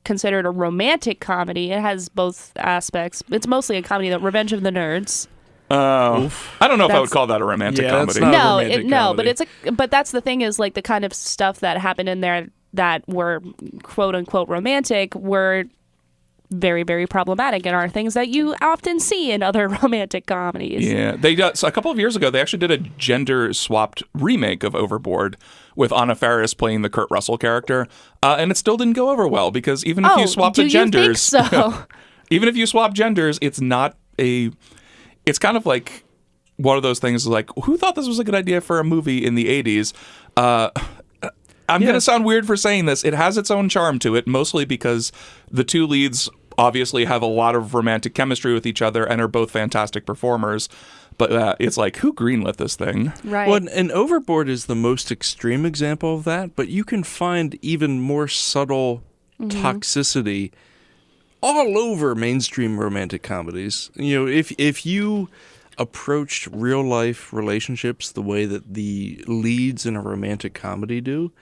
consider it a romantic comedy. It has both aspects. It's mostly a comedy, the Revenge of the Nerds. I don't know if I would call that a romantic comedy. But that's the thing is like the kind of stuff that happened in there that were quote unquote romantic were very, very problematic and are things that you often see in other romantic comedies. Yeah, so a couple of years ago, they actually did a gender-swapped remake of Overboard with Anna Faris playing the Kurt Russell character, and it still didn't go over well because even if you swap the genders, you think so? even if you swap genders, it's not a. It's kind of like one of those things like, who thought this was a good idea for a movie in the 80s? I'm going to sound weird for saying this. It has its own charm to it, mostly because the two leads obviously have a lot of romantic chemistry with each other and are both fantastic performers. But it's like, who greenlit this thing? Right. Well, and Overboard is the most extreme example of that, but you can find even more subtle toxicity all over mainstream romantic comedies. You know, if you approached real life relationships the way that the leads in a romantic comedy do,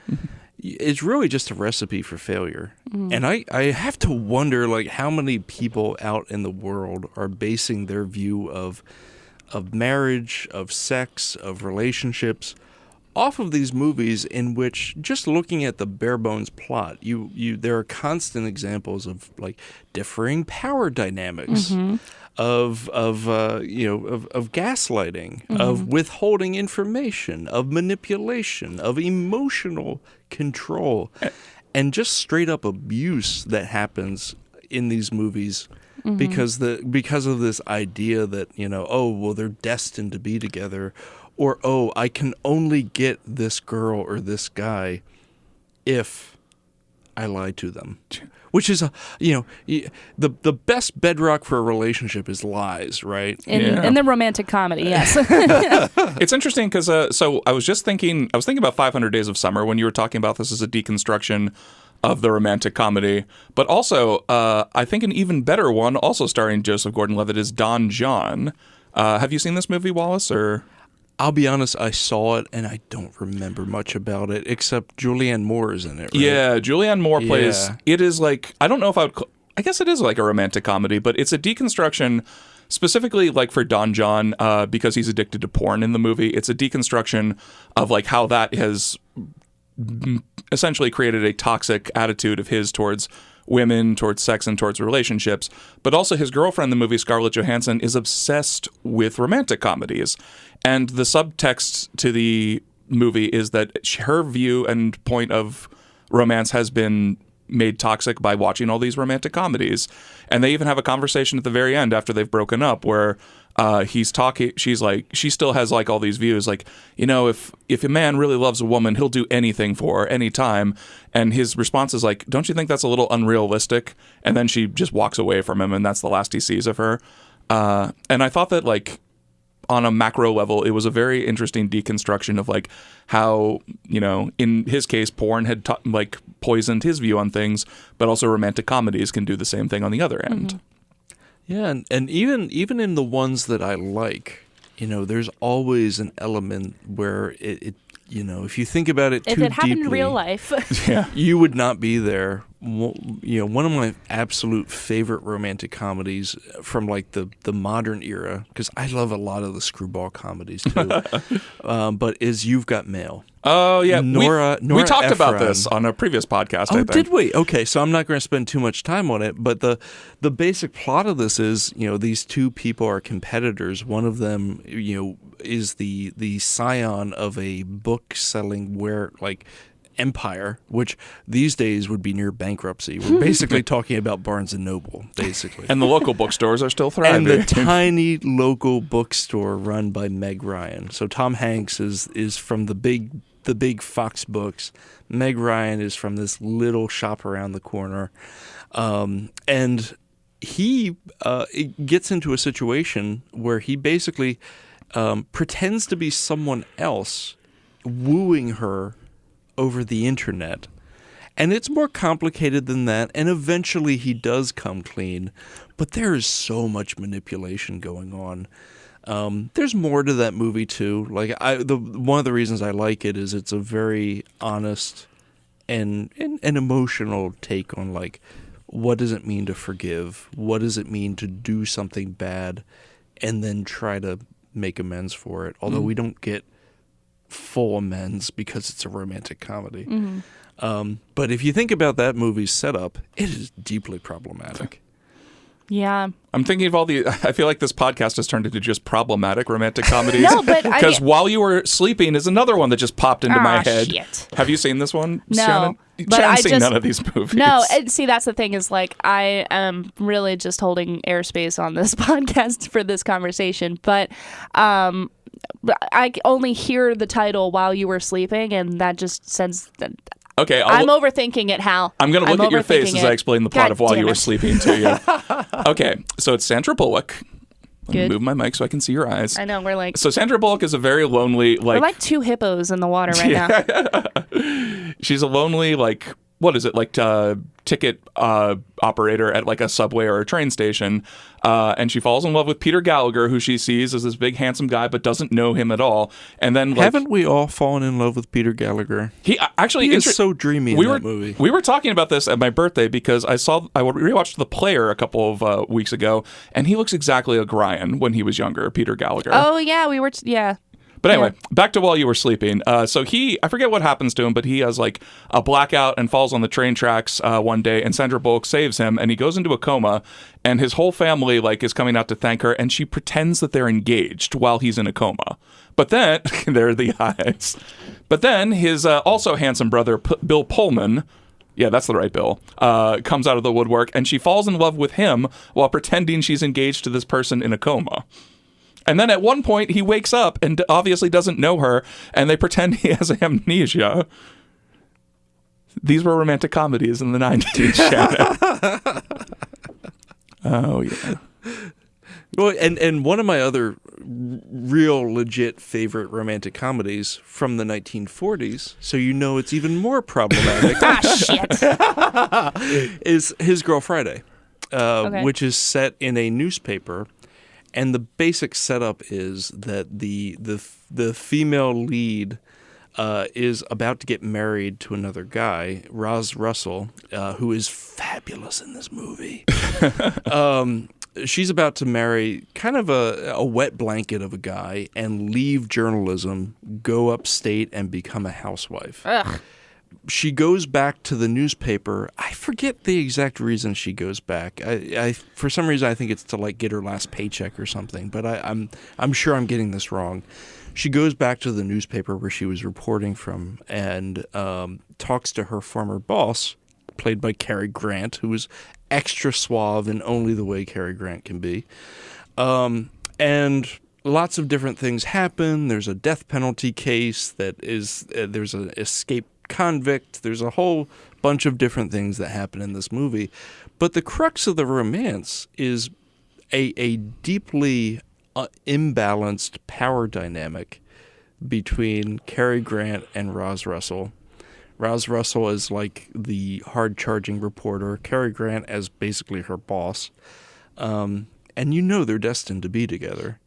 it's really just a recipe for failure. And I have to wonder like how many people out in the world are basing their view of marriage, of sex, of relationships off of these movies in which just looking at the bare bones plot, there are constant examples of like differing power dynamics, of gaslighting, of withholding information, of manipulation, of emotional control, and just straight up abuse that happens in these movies. Because of this idea that, you know, oh, well, they're destined to be together, or oh, I can only get this girl or this guy if I lie to them. Which is, the best bedrock for a relationship is lies, right? In the romantic comedy, yes. It's interesting because so I was thinking about 500 Days of Summer when you were talking about this as a deconstruction of the romantic comedy, but also I think an even better one, also starring Joseph Gordon-Levitt, is Don John. Have you seen this movie, Wallace? Or I'll be honest, I saw it and I don't remember much about it except Julianne Moore is in it, right? Yeah, Julianne Moore plays. It is like, I don't know if I guess it is like a romantic comedy, but it's a deconstruction specifically like for Don John because he's addicted to porn in the movie. It's a deconstruction of like how that has essentially created a toxic attitude of his towards women, towards sex, and towards relationships. But also his girlfriend in the movie, Scarlett Johansson, is obsessed with romantic comedies. And the subtext to the movie is that her view and point of romance has been made toxic by watching all these romantic comedies. And they even have a conversation at the very end after they've broken up where he's talking, she's like, she still has like all these views like, if a man really loves a woman, he'll do anything for her anytime. And his response is like, don't you think that's a little unrealistic? And then she just walks away from him and that's the last he sees of her. And I thought that like on a macro level, it was a very interesting deconstruction of like how, in his case, porn had poisoned his view on things, but also romantic comedies can do the same thing on the other end. Mm-hmm. Yeah, and even in the ones that I like, there's always an element where it if you think about it too deeply, if it happened in real life, yeah, you would not be there. One of my absolute favorite romantic comedies from like the modern era, because I love a lot of the screwball comedies too, but is You've Got Mail. Oh yeah, Nora we talked Ephron. about this on a previous podcast. I think. Did we? Okay, so I'm not going to spend too much time on it, but the basic plot of this is, these two people are competitors. One of them, is the scion of a book selling empire, which these days would be near bankruptcy. We're basically talking about Barnes & Noble, basically. And the local bookstores are still thriving. And the tiny local bookstore run by Meg Ryan. So Tom Hanks is from the big Fox Books. Meg Ryan is from this little shop around the corner. And he gets into a situation where he basically pretends to be someone else, wooing her over the internet. And it's more complicated than that, and eventually he does come clean, but there is so much manipulation going on. There's more to that movie too. Like one of the reasons I like it is it's a very honest and an emotional take on like, what does it mean to forgive? What does it mean to do something bad and then try to make amends for it? Although we don't get full amends because it's a romantic comedy. Mm-hmm. But if you think about that movie's setup, it is deeply problematic. Yeah. I'm thinking of I feel like this podcast has turned into just problematic romantic comedies. No, but because While You Were Sleeping is another one that just popped into my head. Shit. Have you seen this one, No, Shannon? but Shannon's seen none of these movies. No, and see, that's the thing is like I am really just holding airspace on this podcast for this conversation, but I only hear the title While You Were Sleeping, and that just sends. Okay, I'm overthinking it, Hal. I'm going to look at your face as I explain the plot of While You Were Sleeping to you. Okay, so it's Sandra Bullock. Let me move my mic so I can see your eyes. I know, we're like... So Sandra Bullock is a very lonely... We're like two hippos in the water right now. She's a lonely, what is it, ticket operator at a subway or a train station, and she falls in love with Peter Gallagher, who she sees as this big handsome guy but doesn't know him at all. And then haven't we all fallen in love with Peter Gallagher? He actually is so dreamy in that movie. We were talking about this at my birthday because I rewatched The Player a couple of weeks ago, and he looks exactly like Ryan when he was younger, Peter Gallagher. Oh yeah, we were yeah. But anyway, back to While You Were Sleeping. So I forget what happens to him, but he has a blackout and falls on the train tracks one day, and Sandra Bullock saves him, and he goes into a coma, and his whole family is coming out to thank her, and she pretends that they're engaged while he's in a coma. But then, there are the eyes. But then his also handsome brother, Bill Pullman, yeah, that's the right Bill, comes out of the woodwork, and she falls in love with him while pretending she's engaged to this person in a coma. And then at one point, he wakes up and obviously doesn't know her, and they pretend he has amnesia. These were romantic comedies in the 90s, Shannon. Oh, yeah. Well, and one of my other real legit favorite romantic comedies from the 1940s, so you know it's even more problematic, is His Girl Friday, which is set in a newspaper. And the basic setup is that the female lead is about to get married to another guy, Roz Russell, who is fabulous in this movie. She's about to marry kind of a wet blanket of a guy and leave journalism, go upstate, and become a housewife. Ugh. She goes back to the newspaper. I forget the exact reason she goes back. I for some reason I think it's to like get her last paycheck or something. But I'm sure I'm getting this wrong. She goes back to the newspaper where she was reporting from and talks to her former boss, played by Cary Grant, who is extra suave in only the way Cary Grant can be. And lots of different things happen. There's a death penalty case that is there's an escaped convict. There's a whole bunch of different things that happen in this movie. But the crux of the romance is a deeply imbalanced power dynamic between Cary Grant and Roz Russell. Roz Russell is like the hard-charging reporter, Cary Grant as basically her boss. And you know they're destined to be together.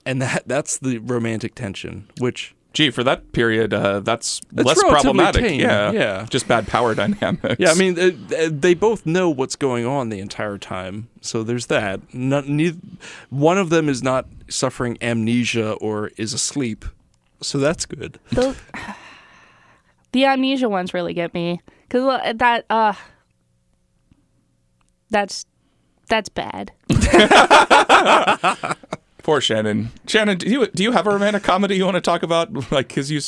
And that's the romantic tension, which... Gee, for that period, that's less problematic. Tame. Yeah. Just bad power dynamics. Yeah, I mean, they both know what's going on the entire time. So there's that. One of them is not suffering amnesia or is asleep. So that's good. The amnesia ones really get me. Because that's bad. Poor Shannon. Shannon, do you have a romantic comedy you want to talk about? Like, because you.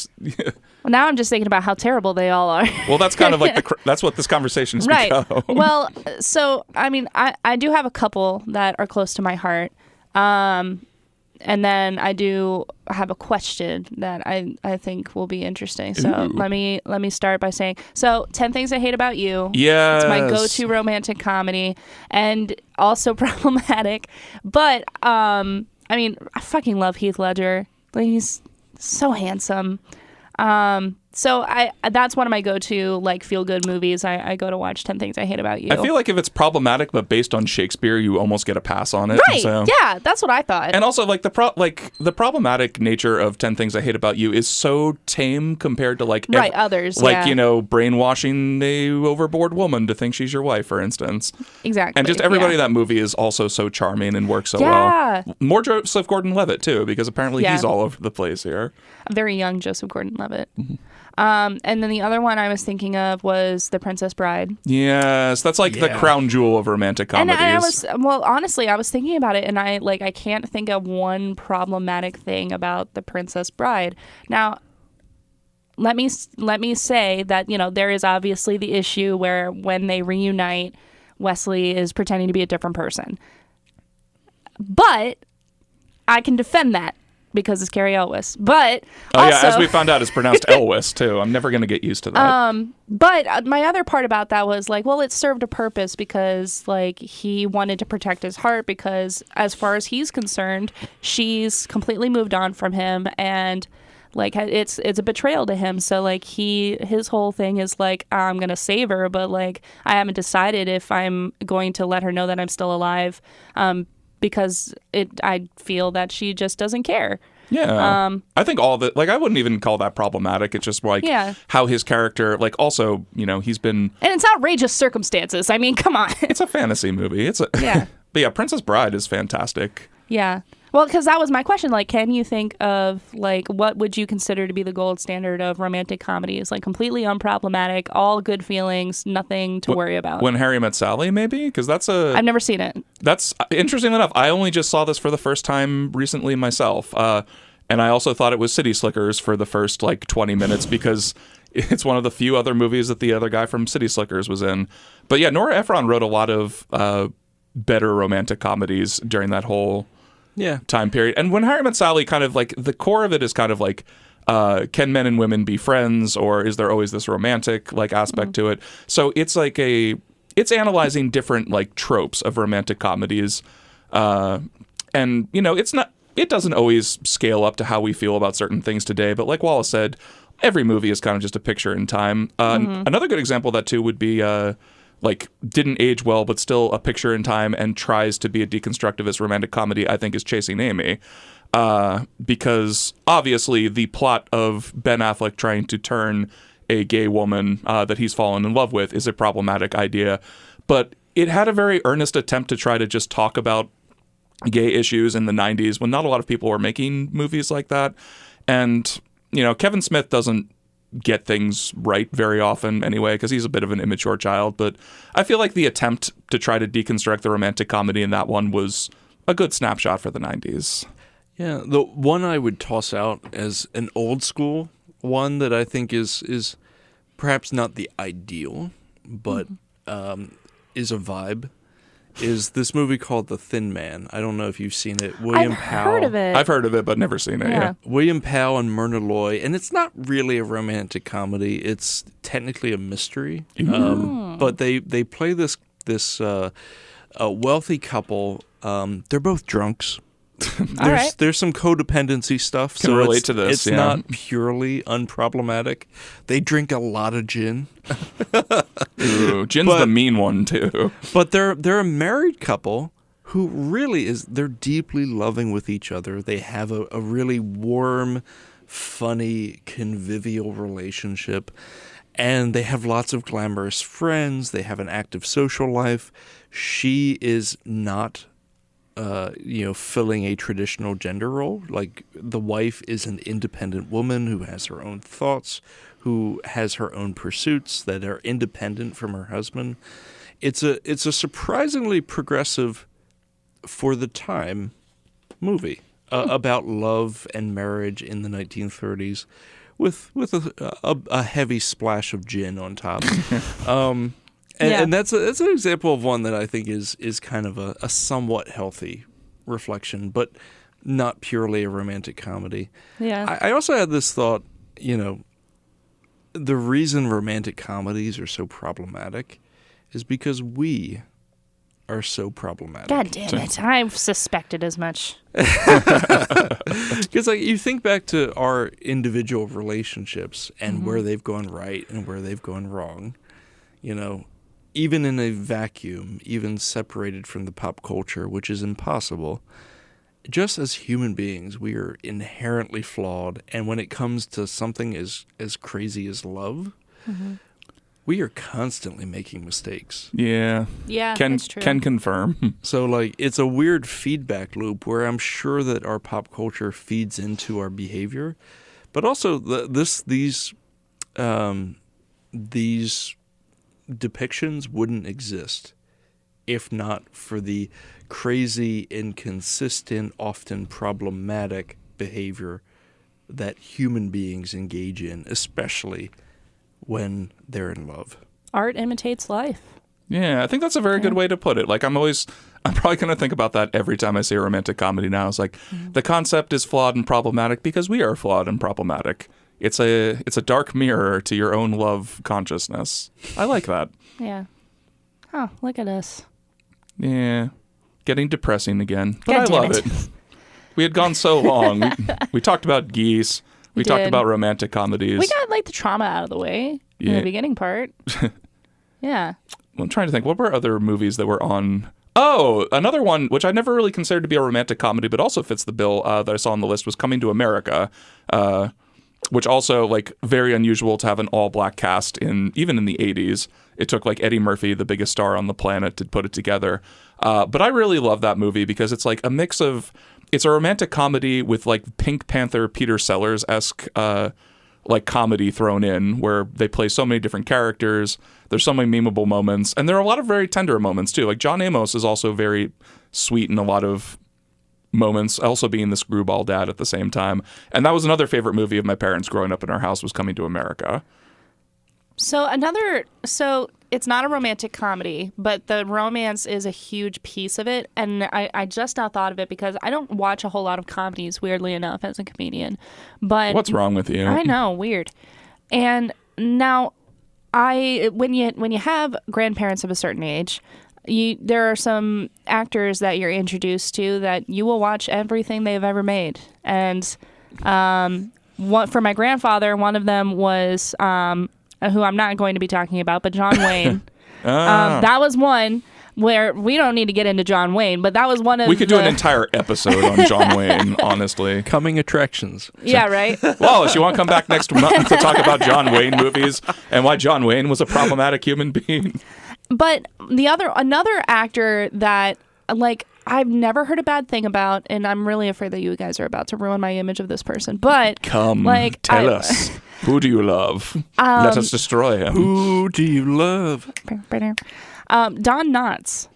Well, now I'm just thinking about how terrible they all are. Well, that's kind of like that's what this conversation has become. Well, so I mean, I do have a couple that are close to my heart, and then I do have a question that I think will be interesting. So let me start by saying, 10 Things I Hate About You. Yes. It's my go-to romantic comedy, and also problematic, but I mean, I fucking love Heath Ledger. Like, he's so handsome. So that's one of my go-to like feel-good movies. I go to watch 10 Things I Hate About You. I feel like if it's problematic but based on Shakespeare, you almost get a pass on it. Right? So. Yeah, that's what I thought. And also, like the problematic nature of 10 Things I Hate About You is so tame compared to like others, like brainwashing a overboard woman to think she's your wife, for instance. Exactly. And just everybody in that movie is also so charming and works so well. More Joseph Gordon-Levitt too, because apparently he's all over the place here. A very young Joseph Gordon-Levitt. Mm-hmm. And then the other one I was thinking of was The Princess Bride. Yes, that's like the crown jewel of romantic comedies. And honestly, I was thinking about it, and I can't think of one problematic thing about The Princess Bride. Now, let me say that, there is obviously the issue where when they reunite, Wesley is pretending to be a different person. But I can defend that. Because it's Carrie Elwes. But also, as we found out, it's pronounced Elwes too. I'm never going to get used to that. But my other part about that was like, well, it served a purpose because like he wanted to protect his heart because as far as he's concerned, she's completely moved on from him and like it's a betrayal to him. So like his whole thing is like, I'm going to save her, but like I haven't decided if I'm going to let her know that I'm still alive. Because I feel that she just doesn't care. Yeah. I think all that, like, I wouldn't even call that problematic. It's just like how his character, like, also, he's been. And it's outrageous circumstances. I mean, come on. It's a fantasy movie. But yeah, Princess Bride is fantastic. Yeah. Well, because that was my question. Like, can you think of, like, what would you consider to be the gold standard of romantic comedies? Like, completely unproblematic, all good feelings, nothing to worry about. When Harry Met Sally, maybe? Because I've never seen it. That's, interesting enough, I only just saw this for the first time recently myself. And I also thought it was City Slickers for the first, 20 minutes because it's one of the few other movies that the other guy from City Slickers was in. But yeah, Nora Ephron wrote a lot of better romantic comedies during that whole time period. And When Harry Met Sally, kind of like the core of it is kind of like Can men and women be friends, or is there always this romantic like aspect to it? So it's like it's analyzing different like tropes of romantic comedies, and it doesn't always scale up to how we feel about certain things today. But like Wallace said, every movie is kind of just a picture in time. Another good example of that too would be like didn't age well, but still a picture in time and tries to be a deconstructivist romantic comedy, I think, is Chasing Amy. Because obviously the plot of Ben Affleck trying to turn a gay woman that he's fallen in love with is a problematic idea. But it had a very earnest attempt to try to just talk about gay issues in the 90s when not a lot of people were making movies like that. And, Kevin Smith doesn't get things right very often anyway, because he's a bit of an immature child. But I feel like the attempt to try to deconstruct the romantic comedy in that one was a good snapshot for the 90s. Yeah, the one I would toss out as an old school one that I think is perhaps not the ideal, but is a vibe, is this movie called The Thin Man. I don't know if you've seen it. William Powell. Heard of it. I've heard of it, but never seen it. Yeah. William Powell and Myrna Loy, and it's not really a romantic comedy. It's technically a mystery, but they play this wealthy couple. They're both drunks. There's some codependency stuff. Can relate to this. It's not purely unproblematic. They drink a lot of gin. Ooh, gin's the mean one too. But they're a married couple who really they're deeply loving with each other. They have a really warm, funny, convivial relationship. And they have lots of glamorous friends. They have an active social life. She is not filling a traditional gender role. Like, the wife is an independent woman who has her own thoughts, who has her own pursuits that are independent from her husband. It's a surprisingly progressive, for the time, movie about love and marriage in the 1930s, with a heavy splash of gin on top. And that's an example of one that I think is kind of a somewhat healthy reflection, but not purely a romantic comedy. Yeah. I also had this thought, the reason romantic comedies are so problematic is because we are so problematic. God damn it. I suspected as much. Because you think back to our individual relationships and where they've gone right and where they've gone wrong, even in a vacuum, even separated from the pop culture, which is impossible, just as human beings, we are inherently flawed. And when it comes to something as crazy as love, we are constantly making mistakes. Yeah. Yeah, it's true. Can confirm. So, it's a weird feedback loop where I'm sure that our pop culture feeds into our behavior, but also these depictions wouldn't exist if not for the crazy, inconsistent, often problematic behavior that human beings engage in, especially when they're in love. Art imitates life. Yeah, I think that's a very good way to put it. Like, I'm probably going to think about that every time I see a romantic comedy now. It's like, the concept is flawed and problematic because we are flawed and problematic. It's a dark mirror to your own love consciousness. I like that. Yeah. Oh, look at us. Yeah. Getting depressing again. But God I love damn it. We had gone so long. We talked about geese. We talked about romantic comedies. We got the trauma out of the way in the beginning part. Yeah. Well, I'm trying to think. What were other movies that were on? Oh, another one, which I never really considered to be a romantic comedy, but also fits the bill that I saw on the list, was Coming to America. Which also, very unusual to have an all-black cast even in the 80s. It took, Eddie Murphy, the biggest star on the planet, to put it together. But I really love that movie because it's, a mix of... It's a romantic comedy with, Pink Panther, Peter Sellers-esque, comedy thrown in, where they play so many different characters. There's so many memeable moments. And there are a lot of very tender moments, too. John Amos is also very sweet in a lot of moments, also being the screwball dad at the same time. And that was another favorite movie of my parents growing up in our house, was Coming to America. So it's not a romantic comedy, but the romance is a huge piece of it. And I just now thought of it because I don't watch a whole lot of comedies, weirdly enough, as a comedian. But What's wrong with you? I know, weird. And now, when you have grandparents of a certain age, there are some actors that you're introduced to that you will watch everything they've ever made. And for my grandfather, one of them was who I'm not going to be talking about, but John Wayne. That was one where we don't need to get into John Wayne, but that was one of We could do an entire episode on John Wayne, honestly. Coming attractions. Yeah, right? Wallace, you want to come back next month to talk about John Wayne movies and why John Wayne was a problematic human being? But another actor that, like, I've never heard a bad thing about, and I'm really afraid that you guys are about to ruin my image of this person. But tell us, who do you love? Let us destroy him. Who do you love? Don Knotts.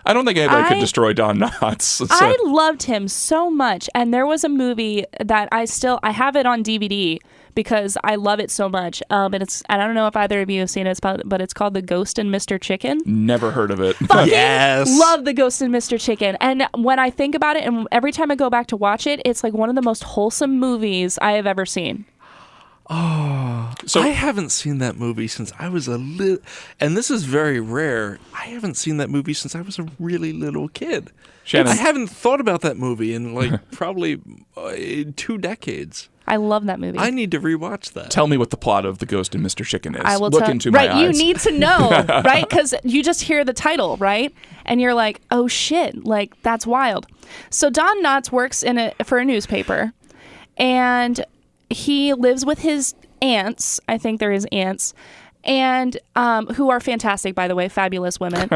I don't think anybody could destroy Don Knotts. So. I loved him so much, and there was a movie that I have it on DVD because I love it so much. And I don't know if either of you have seen it, but it's called The Ghost and Mr. Chicken. Never heard of it. Yes. Love The Ghost and Mr. Chicken. And when I think about it, and every time I go back to watch it, it's like one of the most wholesome movies I have ever seen. Oh, so I haven't seen that movie since I was a little, and this is very rare. I haven't seen that movie since I was a really little kid. Shannon. I haven't thought about that movie in like probably 2 decades. I love that movie. I need to rewatch that. Tell me what the plot of The Ghost and Mr. Chicken is. I will Look into my eyes. Right, you need to know, right? Because you just hear the title, right? And you're like, oh shit, like that's wild. So Don Knotts works for a newspaper, and he lives with his aunts. I think they're his aunts, and who are fantastic, by the way, fabulous women.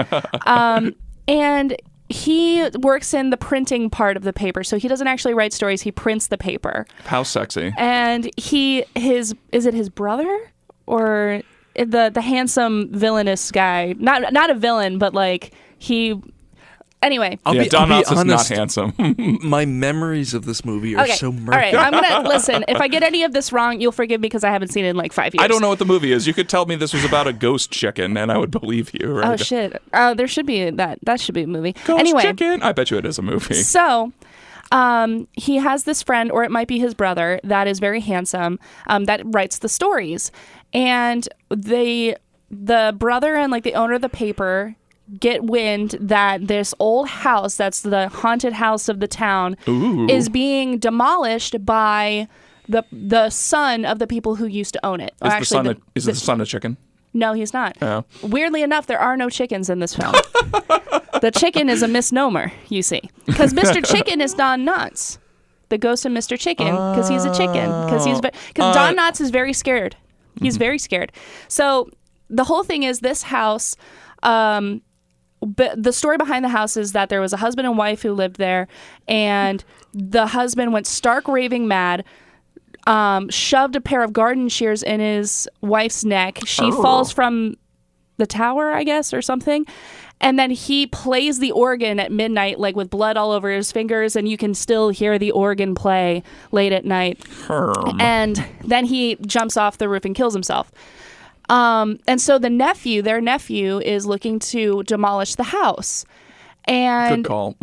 And he works in the printing part of the paper, so he doesn't actually write stories. He prints the paper. How sexy! And is it his brother or the handsome villainous guy? Not a villain, but like he. Anyway, Don Knotts is not handsome. My memories of this movie are so murky. All right, I'm gonna listen. If I get any of this wrong, you'll forgive me because I haven't seen it in like 5 years. I don't know what the movie is. You could tell me this was about a ghost chicken, and I would believe you. Right? Oh shit! There should be that. That should be a movie. Ghost anyway, chicken. I bet you it is a movie. So, he has this friend, or it might be his brother, that is very handsome. That writes the stories, and the brother and like the owner of the paper get wind that this old house that's the haunted house of the town is being demolished by the son of the people who used to own it. Is it the son of chicken? No, he's not. Oh. Weirdly enough, there are no chickens in this film. The chicken is a misnomer, you see. Because Mr. Chicken is Don Knotts. The ghost of Mr. Chicken, because he's a chicken. Because Don Knotts is very scared. He's very scared. So the whole thing is this house... But the story behind the house is that there was a husband and wife who lived there, and the husband went stark raving mad, shoved a pair of garden shears in his wife's neck. She falls from the tower, I guess, or something. And then he plays the organ at midnight, like with blood all over his fingers, and you can still hear the organ play late at night. And then he jumps off the roof and kills himself. And so their nephew is looking to demolish the house. And good call.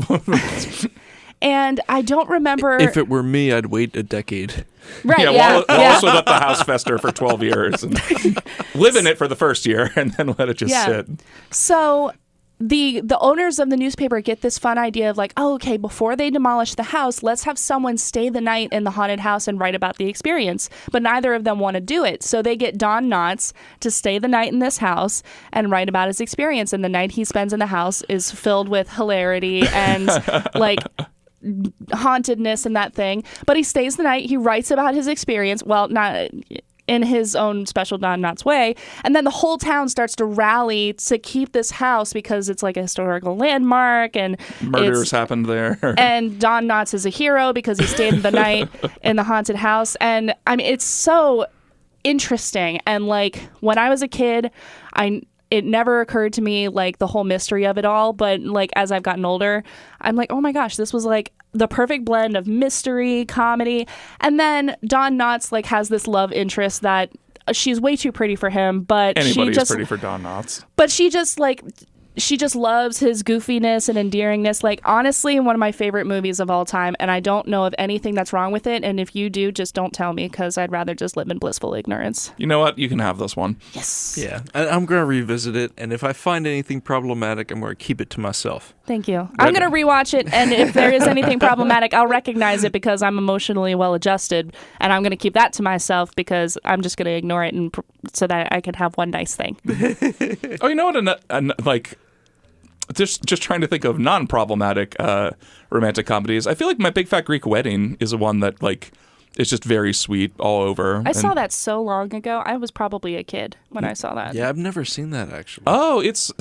and I don't remember. If it were me, I'd wait a decade. Right. Wallace would let the house fester for 12 years and live in it for the first year and then let it just sit. So the owners of the newspaper get this fun idea of like, oh, okay, before they demolish the house, let's have someone stay the night in the haunted house and write about the experience. But neither of them want to do it. So they get Don Knotts to stay the night in this house and write about his experience. And the night he spends in the house is filled with hilarity and like hauntedness and that thing. But he stays the night. He writes about his experience. Well, not in his own special Don Knotts way. And then the whole town starts to rally to keep this house because it's like a historical landmark and murders happened there. And Don Knotts is a hero because he stayed the night in the haunted house. And I mean, it's so interesting. And like when I was a kid, it never occurred to me like the whole mystery of it all. But like as I've gotten older, I'm like, oh my gosh, this was like the perfect blend of mystery, comedy. And then Don Knotts like has this love interest that she's way too pretty for him, but Anybody's she just pretty for Don Knotts. but she just loves his goofiness and endearingness. Like, honestly, one of my favorite movies of all time, and I don't know of anything that's wrong with it. And if you do, just don't tell me, because I'd rather just live in blissful ignorance. You know what? You can have this one. Yes. Yeah, I'm going to revisit it, and if I find anything problematic, I'm going to keep it to myself. Thank you. I'm going to rewatch it, and if there is anything problematic, I'll recognize it because I'm emotionally well-adjusted, and I'm going to keep that to myself because I'm just going to ignore it and so that I can have one nice thing. Oh, you know what? Like, just trying to think of non-problematic romantic comedies. I feel like My Big Fat Greek Wedding is one that, like, is just very sweet all over. I saw that so long ago. I was probably a kid when I saw that. Yeah, I've never seen that, actually. Oh, it's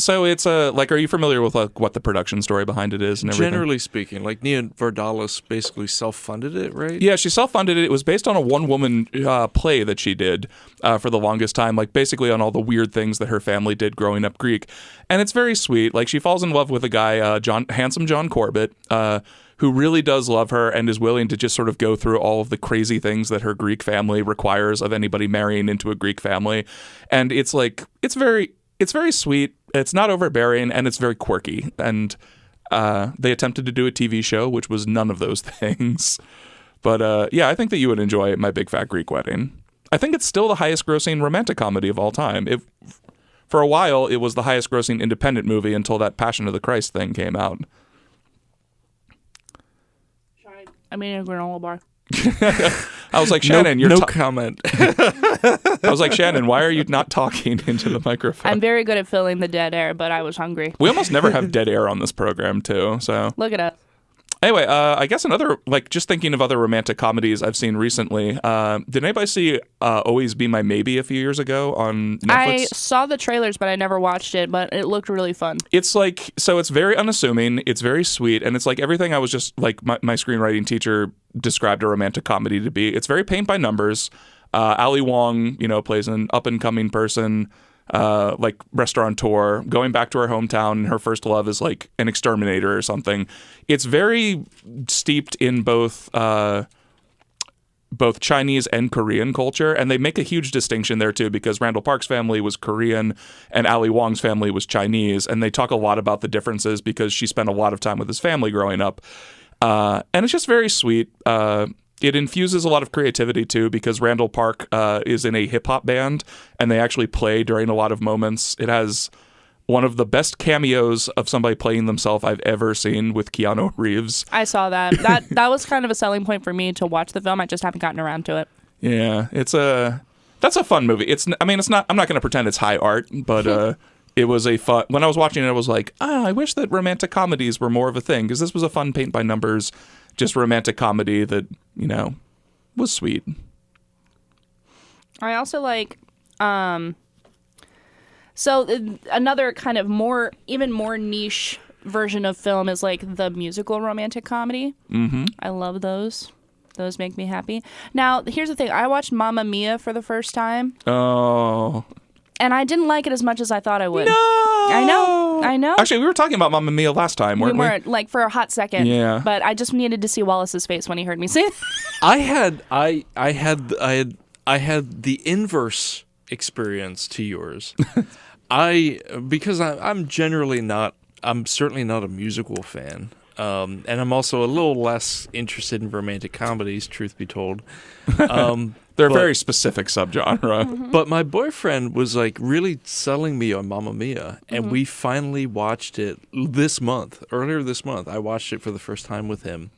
like, are you familiar with like what the production story behind it is and everything? Generally speaking, like Nia Vardalos basically self-funded it, right? Yeah, she self-funded it. It was based on a one-woman play that she did for the longest time, like basically on all the weird things that her family did growing up Greek. And it's very sweet. Like, she falls in love with a guy, handsome John Corbett, who really does love her and is willing to just sort of go through all of the crazy things that her Greek family requires of anybody marrying into a Greek family. And it's like, it's very sweet. It's not overbearing, and it's very quirky. And they attempted to do a TV show, which was none of those things. But yeah, I think that you would enjoy My Big Fat Greek Wedding. I think it's still the highest grossing romantic comedy of all time. For a while, it was the highest grossing independent movie until that Passion of the Christ thing came out. I mean, a granola bar. I was like, Shannon, no comment. I was like, Shannon, why are you not talking into the microphone? I'm very good at filling the dead air, but I was hungry. We almost never have dead air on this program, too. So Look it up. anyway, I guess another, like, just thinking of other romantic comedies I've seen recently. Did anybody see Always Be My Maybe a few years ago on Netflix? I saw the trailers, but I never watched it, but it looked really fun. It's like, so it's very unassuming, it's very sweet, and it's like everything I was just, like, my screenwriting teacher described a romantic comedy to be. It's very paint by numbers. Ali Wong, plays an up-and-coming person, like restaurateur, going back to her hometown. Her first love is like an exterminator or something. It's very steeped in both Chinese and Korean culture, and they make a huge distinction there too, because Randall Park's family was Korean and Ali Wong's family was Chinese, and they talk a lot about the differences because she spent a lot of time with his family growing up, and it's just very sweet. It infuses a lot of creativity, too, because Randall Park is in a hip-hop band, and they actually play during a lot of moments. It has one of the best cameos of somebody playing themselves I've ever seen with Keanu Reeves. I saw that. That was kind of a selling point for me to watch the film. I just haven't gotten around to it. Yeah, that's a fun movie. I'm not going to pretend it's high art, but it was a fun. When I was watching it, I was like, I wish that romantic comedies were more of a thing, because this was a fun paint by numbers, just romantic comedy that, was sweet. I also like, another kind of even more niche version of film is like the musical romantic comedy. Mm-hmm. I love those. Those make me happy. Now, here's the thing. I watched Mamma Mia for the first time. Oh. And I didn't like it as much as I thought I would. No! I know. Actually, we were talking about Mamma Mia last time, weren't we? We were, like, for a hot second. Yeah. But I just needed to see Wallace's face when he heard me sing. I had the inverse experience to yours. Because I'm certainly not a musical fan. And I'm also a little less interested in romantic comedies, truth be told. They're a very specific subgenre. Mm-hmm. But my boyfriend was like really selling me on Mamma Mia, and we finally watched it earlier this month. I watched it for the first time with him,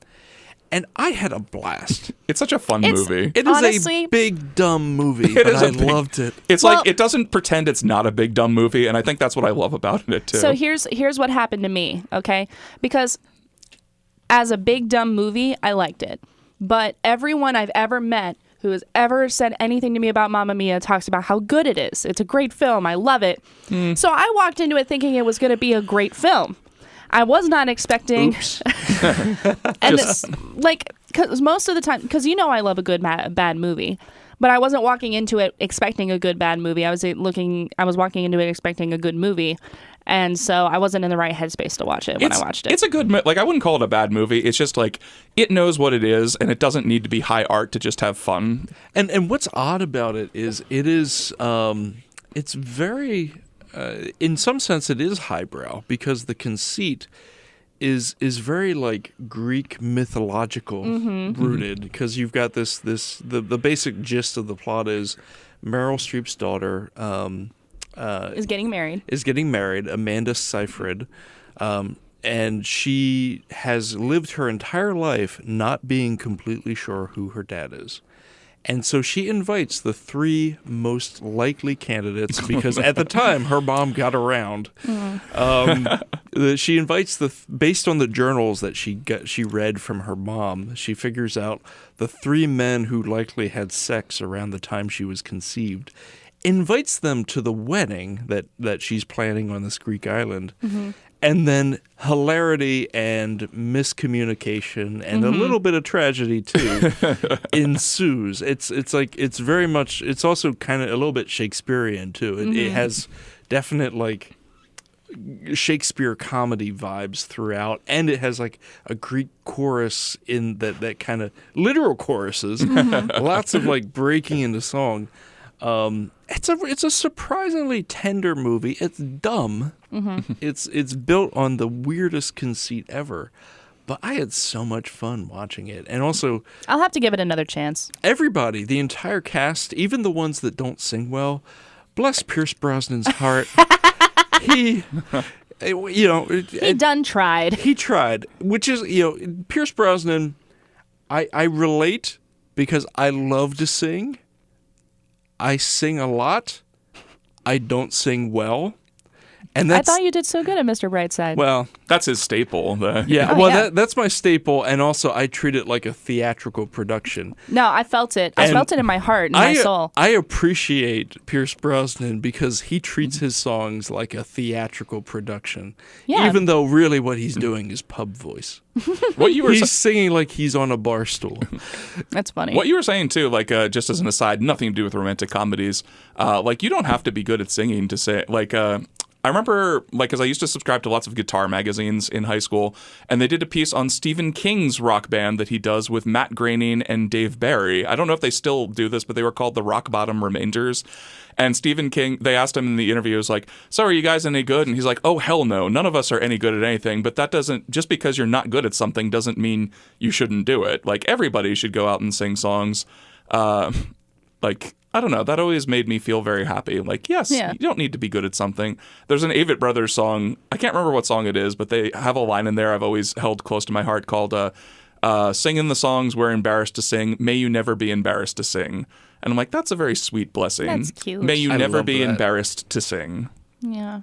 and I had a blast. It's such a fun movie. It is honestly a big, dumb movie, but I loved it. It's like, it doesn't pretend it's not a big, dumb movie, and I think that's what I love about it, too. So here's what happened to me, okay? Because as a big, dumb movie, I liked it. But everyone I've ever met who has ever said anything to me about Mamma Mia talks about how good it is. It's a great film. I love it. So I walked into it thinking it was going to be a great film. I was not expecting... Oops. And because most of the time... Because I love a good bad movie. But I wasn't walking into it expecting a good bad movie. I was walking into it expecting a good movie. And so I wasn't in the right headspace to watch it when I watched it. It's a good, like, I wouldn't call it a bad movie. It's just like, it knows what it is, and it doesn't need to be high art to just have fun. And what's odd about it is it's very, in some sense, it is highbrow because the conceit is very like Greek mythological rooted, because you've got the basic gist of the plot is Meryl Streep's daughter is getting married. Amanda Seyfried, and she has lived her entire life not being completely sure who her dad is. And so she invites the 3 most likely candidates because at the time her mom got around. She invites based on the journals that she read from her mom. She figures out the 3 men who likely had sex around the time she was conceived. Invites them to the wedding that she's planning on this Greek island. And then hilarity and miscommunication and a little bit of tragedy too ensues. It's very much, it's also kind of a little bit Shakespearean too. It has definite like Shakespeare comedy vibes throughout, and it has like a Greek chorus in that kind of literal choruses, lots of like breaking into song. It's a surprisingly tender movie. It's dumb. It's built on the weirdest conceit ever. But I had so much fun watching it. And also, I'll have to give it another chance. Everybody, the entire cast, even the ones that don't sing well, bless Pierce Brosnan's heart. He done tried. He tried, which is, Pierce Brosnan, I relate because I love to sing. I sing a lot. I don't sing well. And I thought you did so good at Mr. Brightside. Well, that's his staple. That's my staple, and also I treat it like a theatrical production. No, I felt it. I felt it in my heart and my soul. I appreciate Pierce Brosnan because he treats his songs like a theatrical production. Yeah. Even though really what he's doing is pub voice. He's singing like he's on a bar stool. That's funny. What you were saying too, like just as an aside, nothing to do with romantic comedies. Like you don't have to be good at singing to say like. I remember, like, because I used to subscribe to lots of guitar magazines in high school, and they did a piece on Stephen King's rock band that he does with Matt Groening and Dave Barry. I don't know if they still do this, but they were called the Rock Bottom Remainders. And Stephen King, they asked him in the interview, was like, so are you guys any good? And he's like, oh, hell no. None of us are any good at anything. But that doesn't, just because you're not good at something doesn't mean you shouldn't do it. Like, everybody should go out and sing songs. Like, I don't know. That always made me feel very happy. Like, yes, you don't need to be good at something. There's an Avett Brothers song. I can't remember what song it is, but they have a line in there I've always held close to my heart called singing the songs we're embarrassed to sing. May you never be embarrassed to sing. And I'm like, that's a very sweet blessing. That's cute. May you never be embarrassed to sing. Yeah.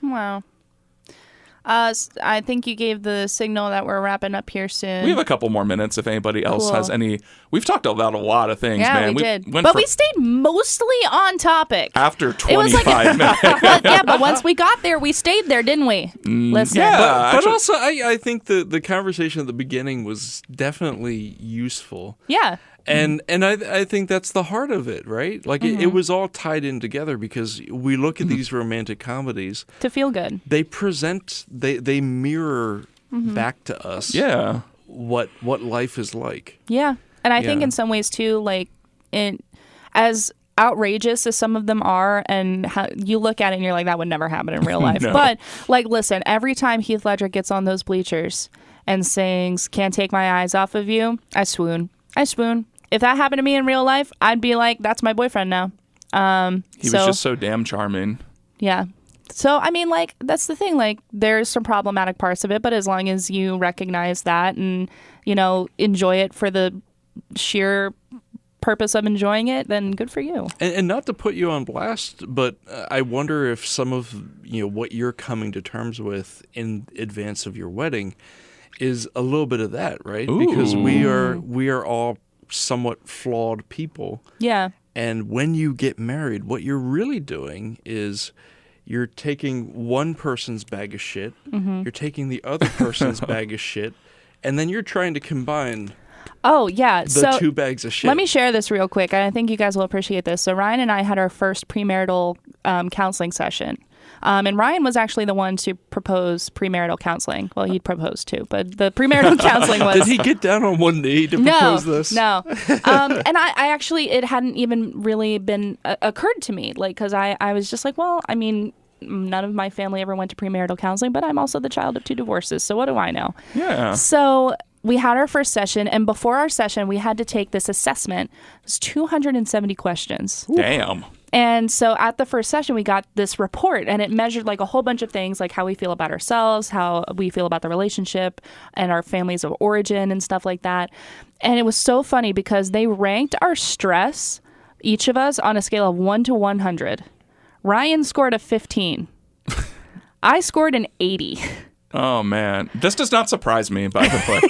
Wow. I think you gave the signal that we're wrapping up here soon. We have a couple more minutes if anybody else has any. We've talked about a lot of things, man. We did. But we stayed mostly on topic. After 25 minutes. But once we got there, we stayed there, didn't we? Listen. Yeah, but also I think the conversation at the beginning was definitely useful. Yeah. And I think that's the heart of it, right? Like it was all tied in together because we look at these romantic comedies to feel good. They mirror back to us what life is like. Yeah. And I think in some ways too, like as outrageous as some of them are, and how you look at it and you're like, that would never happen in real life. No. But like, listen, every time Heath Ledger gets on those bleachers and sings "Can't Take My Eyes Off of You," I swoon. If that happened to me in real life, I'd be like, that's my boyfriend now. He was just so damn charming. Yeah. So, I mean, like, that's the thing. Like, there's some problematic parts of it, but as long as you recognize that and, enjoy it for the sheer purpose of enjoying it, then good for you. And not to put you on blast, but I wonder if some of, what you're coming to terms with in advance of your wedding is a little bit of that, right? Ooh. Because we are all somewhat flawed people. Yeah. And when you get married, what you're really doing is you're taking one person's bag of shit, you're taking the other person's bag of shit, and then you're trying to combine Oh, yeah. The 2 bags of shit. Let me share this real quick. I think you guys will appreciate this. So Ryan and I had our first premarital counseling session. And Ryan was actually the one to propose premarital counseling. Well, he'd proposed too, but the premarital counseling was... Did he get down on one knee to propose this? No. And I actually, it hadn't even really been occurred to me. Like, because I was just like, well, I mean, none of my family ever went to premarital counseling, but I'm also the child of 2 divorces. So what do I know? Yeah. So we had our first session, and before our session, we had to take this assessment. It was 270 questions. Damn. And so at the first session, we got this report, and it measured like a whole bunch of things, like how we feel about ourselves, how we feel about the relationship, and our families of origin and stuff like that. And it was so funny because they ranked our stress, each of us, on a scale of 1 to 100. Ryan scored a 15. I scored an 80. Oh, man. This does not surprise me, by the way.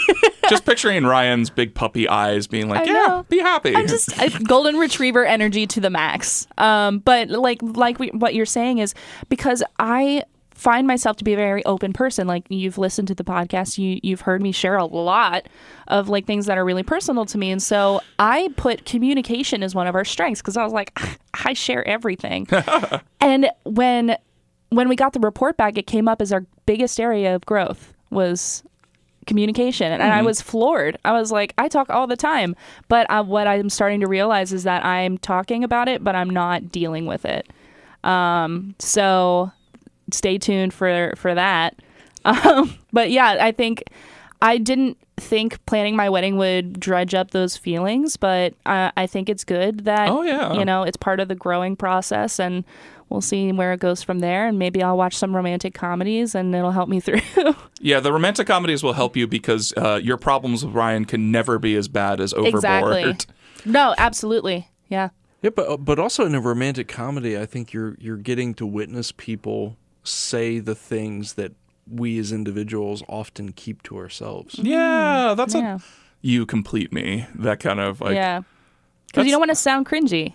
Just picturing Ryan's big puppy eyes being like, yeah, be happy. I'm just golden retriever energy to the max. But what you're saying is because I find myself to be a very open person. Like, you've listened to the podcast, you've heard me share a lot of like things that are really personal to me. And so I put communication as one of our strengths because I was like, I share everything. And when we got the report back, it came up as our biggest area of growth was communication. And I was floored. I was like, I talk all the time. But what I'm starting to realize is that I'm talking about it, but I'm not dealing with it. So stay tuned for that. But yeah, I didn't think planning my wedding would dredge up those feelings, but I think it's good that, it's part of the growing process, and we'll see where it goes from there. And maybe I'll watch some romantic comedies and it'll help me through. Yeah, the romantic comedies will help you because your problems with Ryan can never be as bad as Overboard. Exactly. No, absolutely. Yeah. Yeah, but also in a romantic comedy, I think you're getting to witness people say the things that we as individuals often keep to ourselves. Yeah, that's you complete me. That kind of like... Yeah. Because you don't want to sound cringy.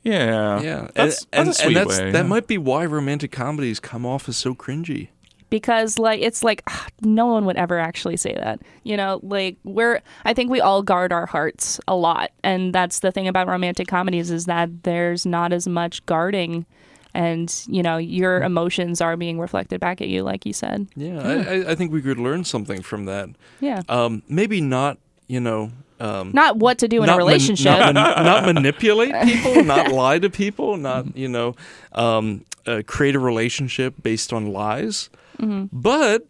Yeah. That's a sweet way. That might be why romantic comedies come off as so cringy. Because it's like no one would ever actually say that. I think we all guard our hearts a lot. And that's the thing about romantic comedies is that there's not as much guarding. And, your emotions are being reflected back at you, like you said. Yeah, I think we could learn something from that. Yeah. Maybe not, not what to do in a relationship. Not manipulate people, not lie to people, not, create a relationship based on lies, but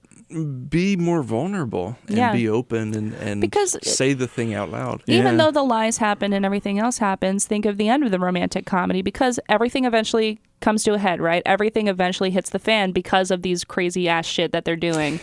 be more vulnerable and be open and because say the thing out loud. Even though the lies happen and everything else happens, think of the end of the romantic comedy because everything eventually comes to a head, right? Everything eventually hits the fan because of these crazy ass shit that they're doing.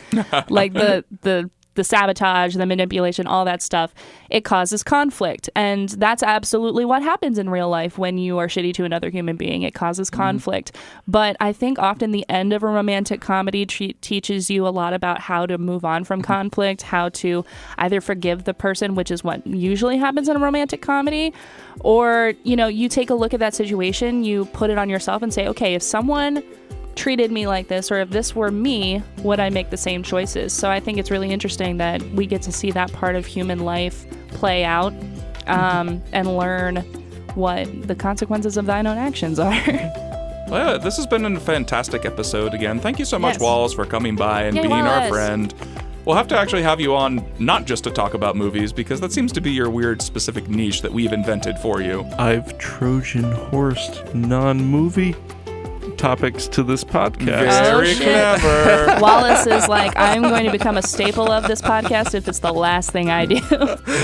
Like the sabotage, the manipulation, all that stuff, it causes conflict. And that's absolutely what happens in real life when you are shitty to another human being. It causes conflict. But I think often the end of a romantic comedy teaches you a lot about how to move on from conflict, how to either forgive the person, which is what usually happens in a romantic comedy, or, you take a look at that situation, you put it on yourself and say, okay, if someone treated me like this, or if this were me, would I make the same choices? So I think it's really interesting that we get to see that part of human life play out and learn what the consequences of thine own actions are. Well, yeah, this has been a fantastic episode again. Thank you so much, Wallace, for coming by and being our friend. We'll have to actually have you on not just to talk about movies, because that seems to be your weird specific niche that we've invented for you. I've Trojan horsed non-movie topics to this podcast. Very clever. Wallace is like, I'm going to become a staple of this podcast if it's the last thing I do.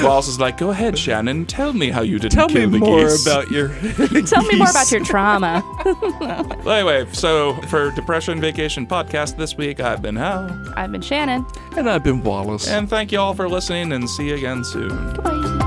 Wallace is like, go ahead, Shannon. Tell me how you didn't kill the geese. Tell me more about your trauma. Well, anyway, so for Depression Vacation Podcast this week, I've been Hal. I've been Shannon. And I've been Wallace. And thank you all for listening, and see you again soon. Goodbye.